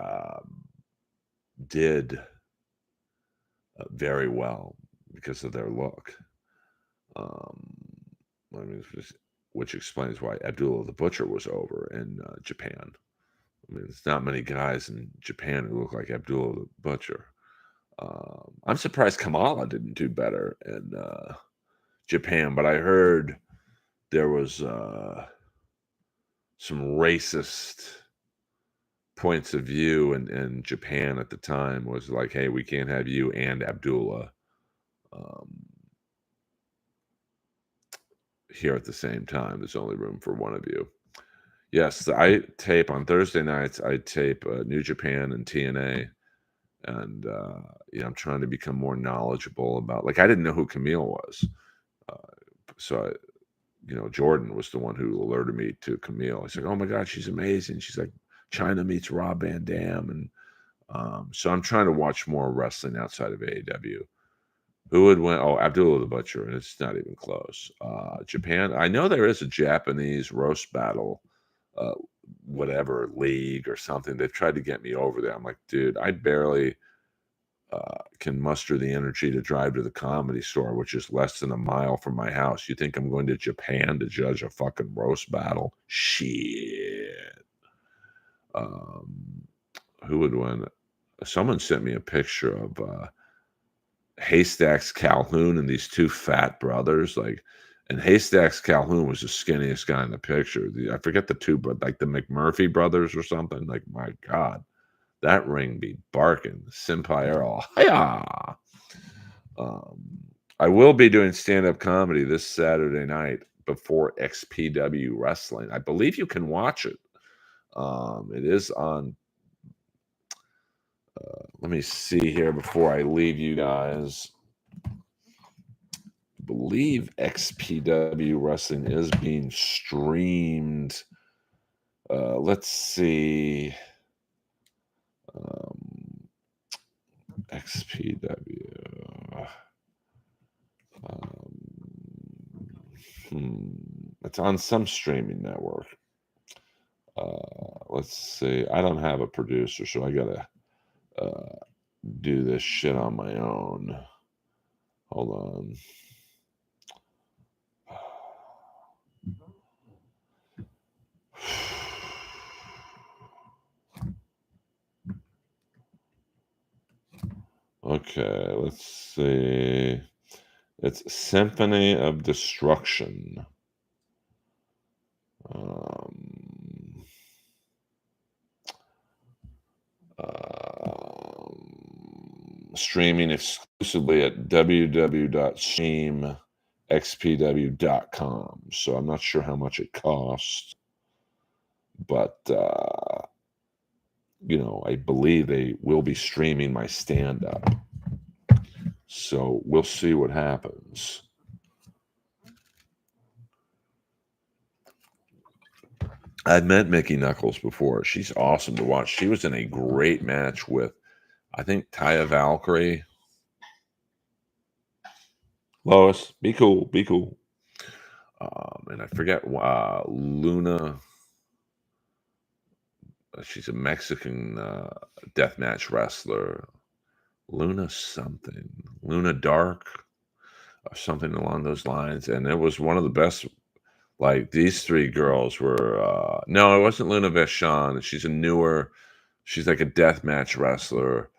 [SPEAKER 1] did very well because of their look. Um, I mean, which explains why Abdullah the Butcher was over in Japan. I mean, there's not many guys in Japan who look like Abdullah the Butcher. I'm surprised Kamala didn't do better in Japan, but I heard there was some racist points of view in Japan at the time was like, hey, we can't have you and Abdullah um, here at the same time. There's only room for one of you. Yes, I tape on Thursday nights. I tape New Japan and TNA, and I'm trying to become more knowledgeable about. Like, I didn't know who Camille was, uh, so Jordan was the one who alerted me to Camille. He's like, "Oh my God, she's amazing." She's like, "China meets Rob Van Dam," and so I'm trying to watch more wrestling outside of AEW. Who would win? Oh, Abdullah the Butcher, and it's not even close. Japan. I know there is a Japanese roast battle, uh, whatever league or something. They've tried to get me over there. I'm like, dude, I barely can muster the energy to drive to the Comedy Store, which is less than a mile from my house. You think I'm going to Japan to judge a fucking roast battle? Shit. Um, who would win? Someone sent me a picture of Haystacks Calhoun and these two fat brothers. And Haystacks Calhoun was the skinniest guy in the picture. I forget the two, but like the McMurphy brothers or something. Like, my God, that ring be barking. Senpai Earl. Hiya! Um, I will be doing stand-up comedy this Saturday night before XPW Wrestling. I believe you can watch it. It is on. Let me see here before I leave you guys. I believe XPW Wrestling is being streamed. Let's see. XPW. It's on some streaming network. Let's see. I don't have a producer, so I gotta do this shit on my own. Hold on. Okay, let's see. It's Symphony of Destruction. Streaming exclusively at www.streamxpw.com. So I'm not sure how much it costs, but I believe they will be streaming my stand-up. So we'll see what happens. I've met Mickey Knuckles before. She's awesome to watch. She was in a great match with, I think, Taya Valkyrie. Lois, be cool, be cool. And I forget Luna. She's a Mexican deathmatch wrestler. Luna something. Luna Dark or something along those lines. And it was one of the best. Like, these three girls were no, it wasn't Luna Vachon. She's like a deathmatch wrestler.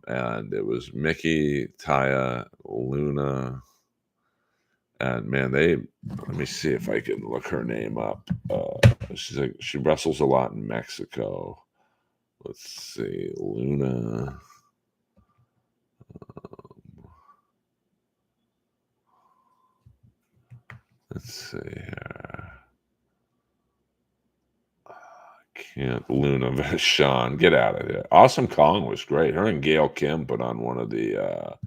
[SPEAKER 1] And it was Mickey, Taya, Luna, and man, let me see if I can look her name up. She wrestles a lot in Mexico. Let's see, Luna. Let's see here. Can't Luna Vachon, get out of here. Awesome Kong was great. Her and Gail Kim put on one of the.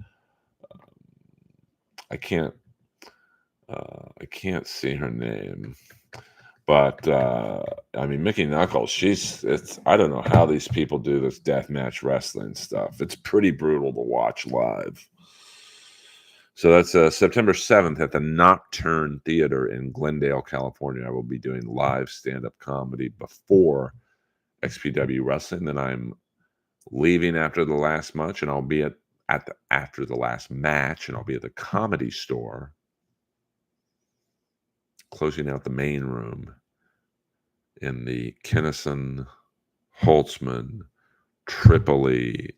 [SPEAKER 1] I can't see her name, but I mean, Mickey Knuckles. I don't know how these people do this deathmatch wrestling stuff. It's pretty brutal to watch live. So that's September 7th at the Nocturne Theater in Glendale, California. I will be doing live stand-up comedy before XPW Wrestling. Then I'm leaving after the last match, and I'll be after the last match, and I'll be at the Comedy Store, closing out the main room in the Kinnison, Holtzman, Tripoli,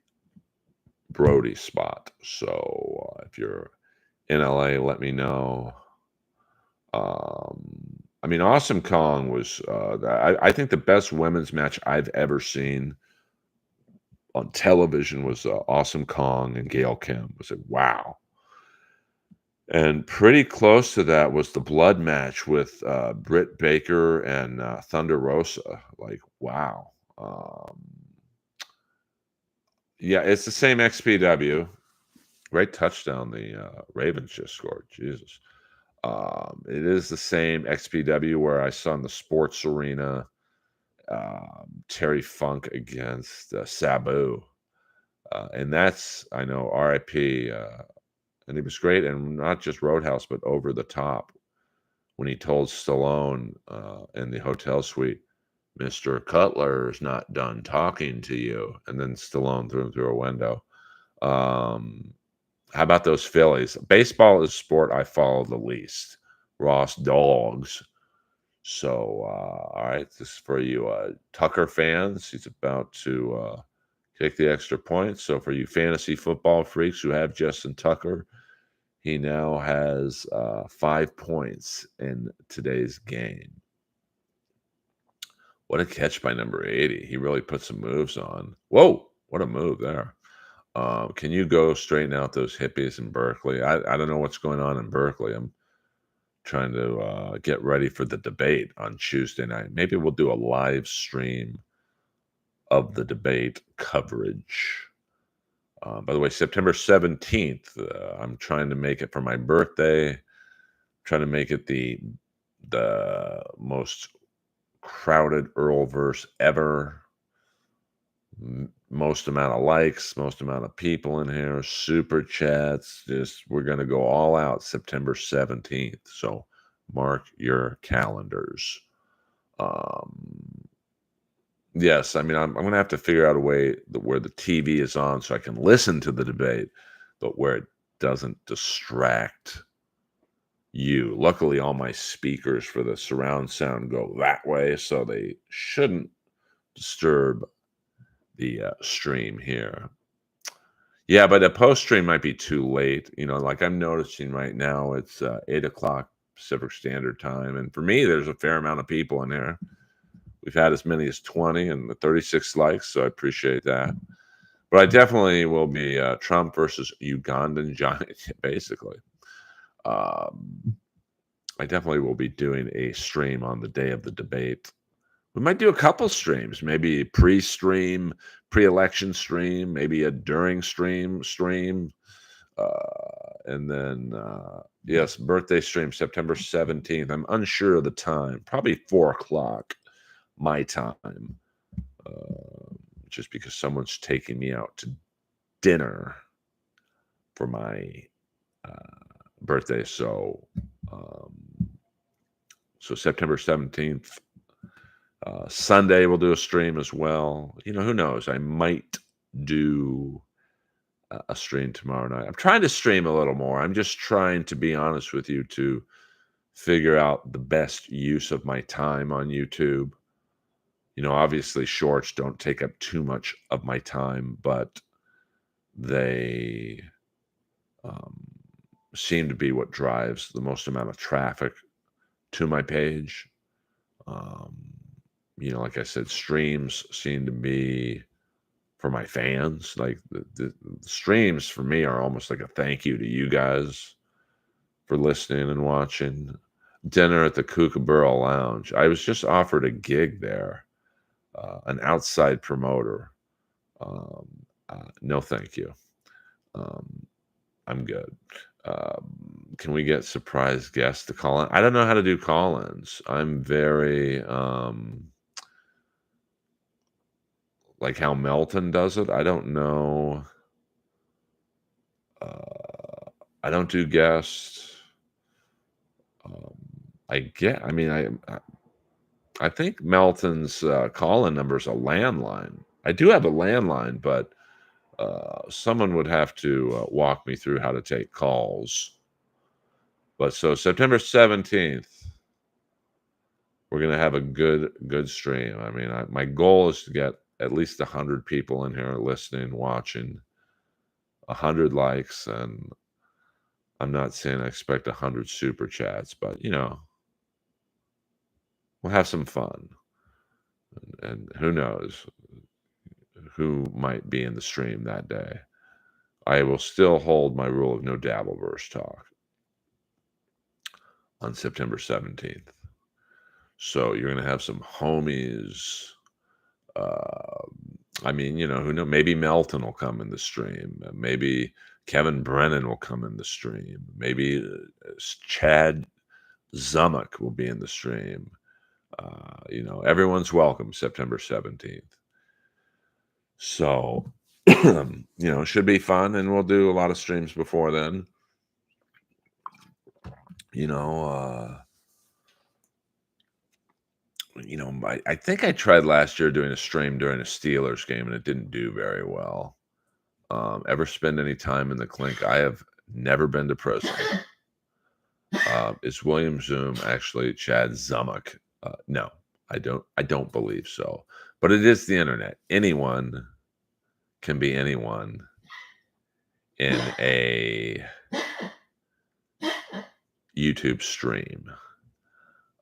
[SPEAKER 1] Brody spot. So if you're in LA, let me know. I mean, Awesome Kong was, I think the best women's match I've ever seen on television was Awesome Kong and Gail Kim. Was like, wow. And pretty close to that was the blood match with Britt Baker and Thunder Rosa. Like, wow. Yeah, it's the same XPW. Great touchdown the Ravens just scored. Jesus. It is the same XPW where I saw in the sports arena Terry Funk against Sabu. And that's, I know, RIP. And he was great. And not just Roadhouse, but Over the Top when he told Stallone in the hotel suite, Mr. Cutler's not done talking to you. And then Stallone threw him through a window. Um, how about those Phillies? Baseball is a sport I follow the least. Ross Dogs. So, all right, this is for you Tucker fans. He's about to kick the extra point. So, for you fantasy football freaks who have Justin Tucker, he now has 5 points in today's game. What a catch by number 80. He really put some moves on. Whoa, what a move there. Can you go straighten out those hippies in Berkeley? I don't know what's going on in Berkeley. I'm trying to get ready for the debate on Tuesday night. Maybe we'll do a live stream of the debate coverage. By the way, September 17th, I'm trying to make it for my birthday. Trying to make it the most crowded Earlverse ever. Most amount of likes, most amount of people in here, super chats. Just we're gonna go all out September 17th. So mark your calendars. Um, yes, I mean I'm gonna have to figure out a way where the TV is on so I can listen to the debate, but where it doesn't distract you. Luckily, all my speakers for the surround sound go that way, so they shouldn't disturb the stream here. Yeah, but a post stream might be too late. Like I'm noticing right now, it's 8 o'clock Pacific Standard Time, and for me, there's a fair amount of people in there. We've had as many as 20 and the 36 likes, so I appreciate that. But I definitely will be Trump versus Ugandan giant, basically. Um, I definitely will be doing a stream on the day of the debate. We might do a couple streams, maybe pre-stream, pre-election stream, maybe a during stream, and then yes, birthday stream September 17th. I'm unsure of the time, probably 4 o'clock my time, just because someone's taking me out to dinner for my birthday. So September 17th. Sunday we'll do a stream as well. Who knows? I might do a stream tomorrow night. I'm trying to stream a little more. I'm just trying to be honest with you to figure out the best use of my time on YouTube. Obviously shorts don't take up too much of my time, but they seem to be what drives the most amount of traffic to my page. Like I said, streams seem to be for my fans. Like the streams for me are almost like a thank you to you guys for listening and watching. Dinner at the Kookaburra Lounge. I was just offered a gig there, an outside promoter. Um, no, thank you. I'm good. Can we get surprise guests to call in? I don't know how to do call-ins. I'm very like how Melton does it. I don't know. I don't do guests. I mean, I think Melton's call-in number is a landline. I do have a landline, but someone would have to walk me through how to take calls. But so September 17th, we're gonna have a good stream. I mean, my goal is to get at least 100 people in here listening, watching, 100 likes, and I'm not saying I expect 100 super chats, but, we'll have some fun, and who knows who might be in the stream that day. I will still hold my rule of no Dabbleverse talk on September 17th. So you're gonna have some homies. Uh, I mean, who knows? Maybe Melton will come in the stream. Maybe Kevin Brennan will come in the stream. Maybe Chad Zumock will be in the stream. Everyone's welcome September 17th. So, it should be fun, and we'll do a lot of streams before then. I think I tried last year doing a stream during a Steelers game, and it didn't do very well. Ever spend any time in the clink? I have never been to prison. Is William Zoom actually Chad Zumock? No, I don't. I don't believe so. But it is the internet. Anyone can be anyone in a YouTube stream.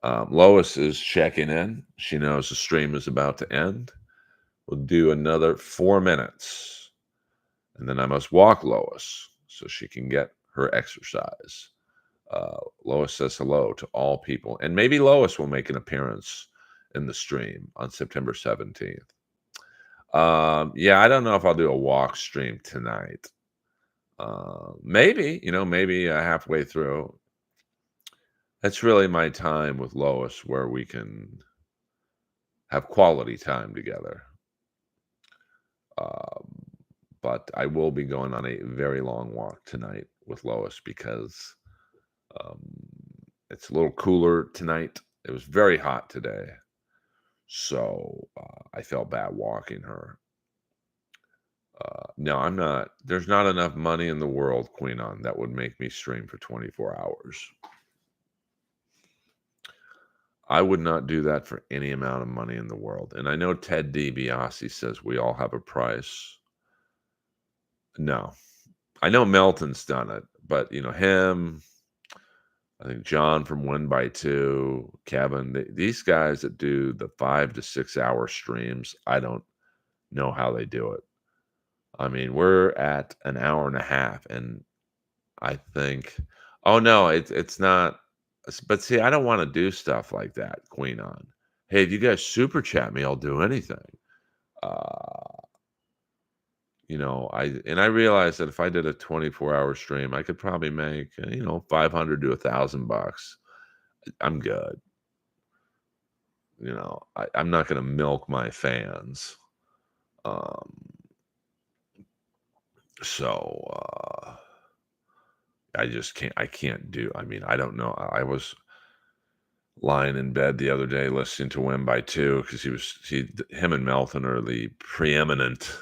[SPEAKER 1] Lois is checking in. She knows the stream is about to end. We'll do another 4 minutes, and then I must walk Lois so she can get her exercise. Lois says hello to all people, and maybe Lois will make an appearance in the stream on September 17th. Yeah, I don't know if I'll do a walk stream tonight. Maybe halfway through. That's really my time with Lois where we can have quality time together. But I will be going on a very long walk tonight with Lois because it's a little cooler tonight. It was very hot today. So I felt bad walking her. No, I'm not. There's not enough money in the world, Queen On, that would make me stream for 24 hours. I would not do that for any amount of money in the world. And I know Ted DiBiase says we all have a price. No. I know Melton's done it, but him, I think John from 1x2, Kevin, these guys that do the 5 to 6 hour streams, I don't know how they do it. I mean, we're at an hour and a half, and I think, oh no, it's not. But see, I don't want to do stuff like that, Queen On. Hey, if you guys super chat me, I'll do anything. I realized that if I did a 24-hour stream, I could probably make, $500 to $1,000. I'm good. I'm not going to milk my fans. So I just can't. I can't do. I mean, I don't know. I was lying in bed the other day listening to Win by Two because him and Melton are the preeminent,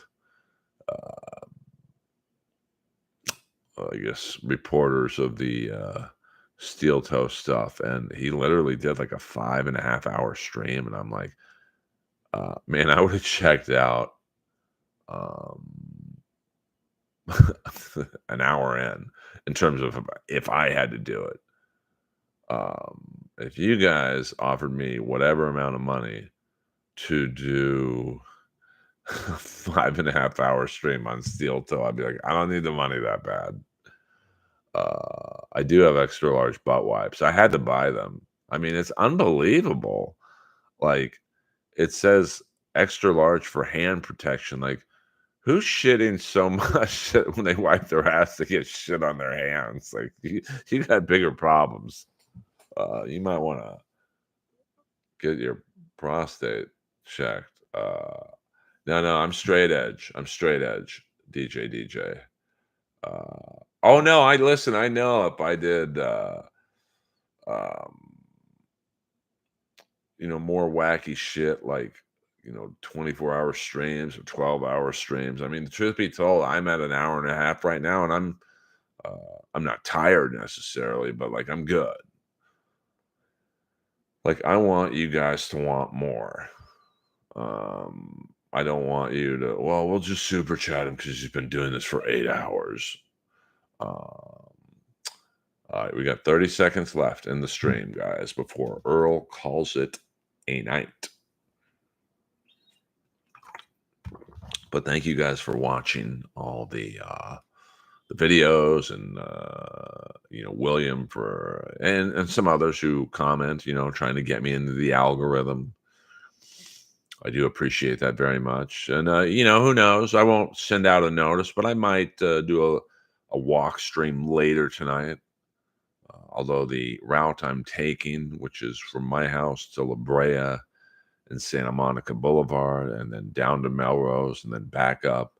[SPEAKER 1] I guess, reporters of the steel toe stuff, and he literally did like a 5.5 hour stream, and I'm like, man, I would have checked out an hour in terms of if I had to do it. If you guys offered me whatever amount of money to do a 5.5 hour stream on steel toe, I'd be like, I don't need the money that bad. I do have extra large butt wipes. I had to buy them. I mean, it's unbelievable. Like, it says extra large for hand protection. Like, who's shitting so much that when they wipe their ass, they get shit on their hands? Like, you got bigger problems. You might want to get your prostate checked. No, I'm straight edge. DJ. Oh no, I listen. I know if I did, um, more wacky shit like 24-hour streams or 12-hour streams. I mean, the truth be told, I'm at an hour and a half right now, and I'm not tired necessarily, but like I'm good. Like I want you guys to want more. I don't want you to. Well, we'll just super chat him because he's been doing this for 8 hours. All right, we got 30 seconds left in the stream, guys, before Earl calls it a night. But thank you guys for watching all the videos, and William for and some others who comment, trying to get me into the algorithm. I do appreciate that very much. And who knows? I won't send out a notice, but I might do a walk stream later tonight. Although the route I'm taking, which is from my house to La Brea and Santa Monica Boulevard, and then down to Melrose, and then back up,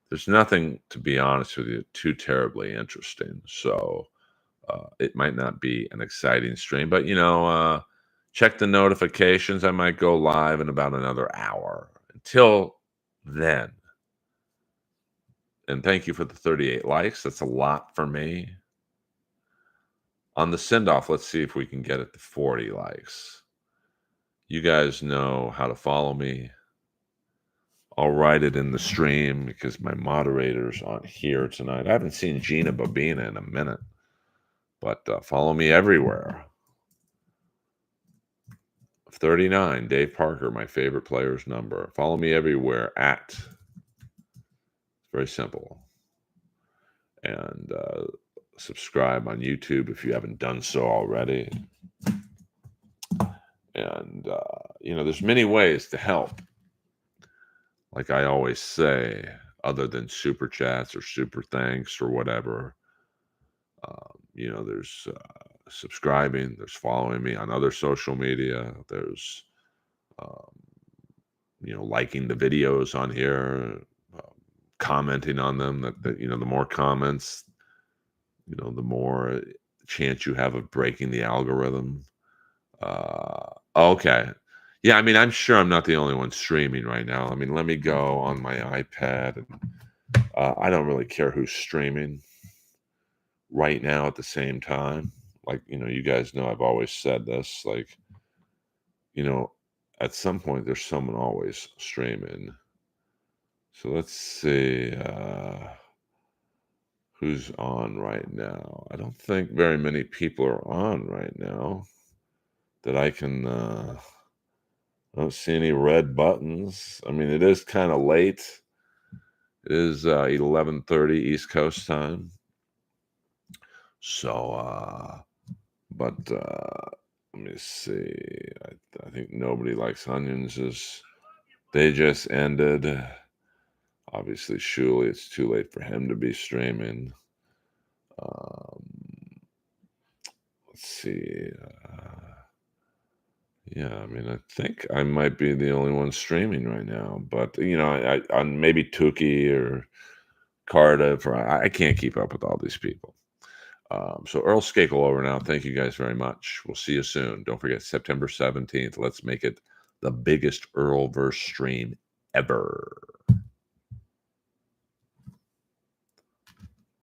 [SPEAKER 1] there's nothing, to be honest with you, too terribly interesting. So it might not be an exciting stream, but check the notifications. I might go live in about another hour. Until then, and thank you for the 38 likes. That's a lot for me. On the send-off, let's see if we can get it to 40 likes. You guys know how to follow me. I'll write it in the stream because my moderators aren't here tonight. I haven't seen Gina Babina in a minute, but follow me everywhere. 39, Dave Parker, my favorite player's number. Follow me everywhere at. It's very simple. And subscribe on YouTube if you haven't done so already. And, there's many ways to help. Like I always say, other than super chats or super thanks or whatever, there's subscribing, there's following me on other social media, there's, liking the videos on here, commenting on them. That the more comments, the more chance you have of breaking the algorithm. Okay. Yeah, I'm sure I'm not the only one streaming right now. Let me go on my iPad. And, I don't really care who's streaming right now at the same time. Like, you guys know I've always said this. Like, at some point there's someone always streaming. So let's see who's on right now. I don't think very many people are on right now that I can. I don't see any red buttons. It is kind of late. It is 11:30 East Coast time. So, but let me see. I think Nobody Likes Onions they just ended. Obviously, Shuley, it's too late for him to be streaming. Let's see. Yeah, I think I might be the only one streaming right now. But, I maybe Tukey or Cardiff, or I can't keep up with all these people. So Earl Skakel over now. Thank you guys very much. We'll see you soon. Don't forget, September 17th. Let's make it the biggest Earlverse stream ever.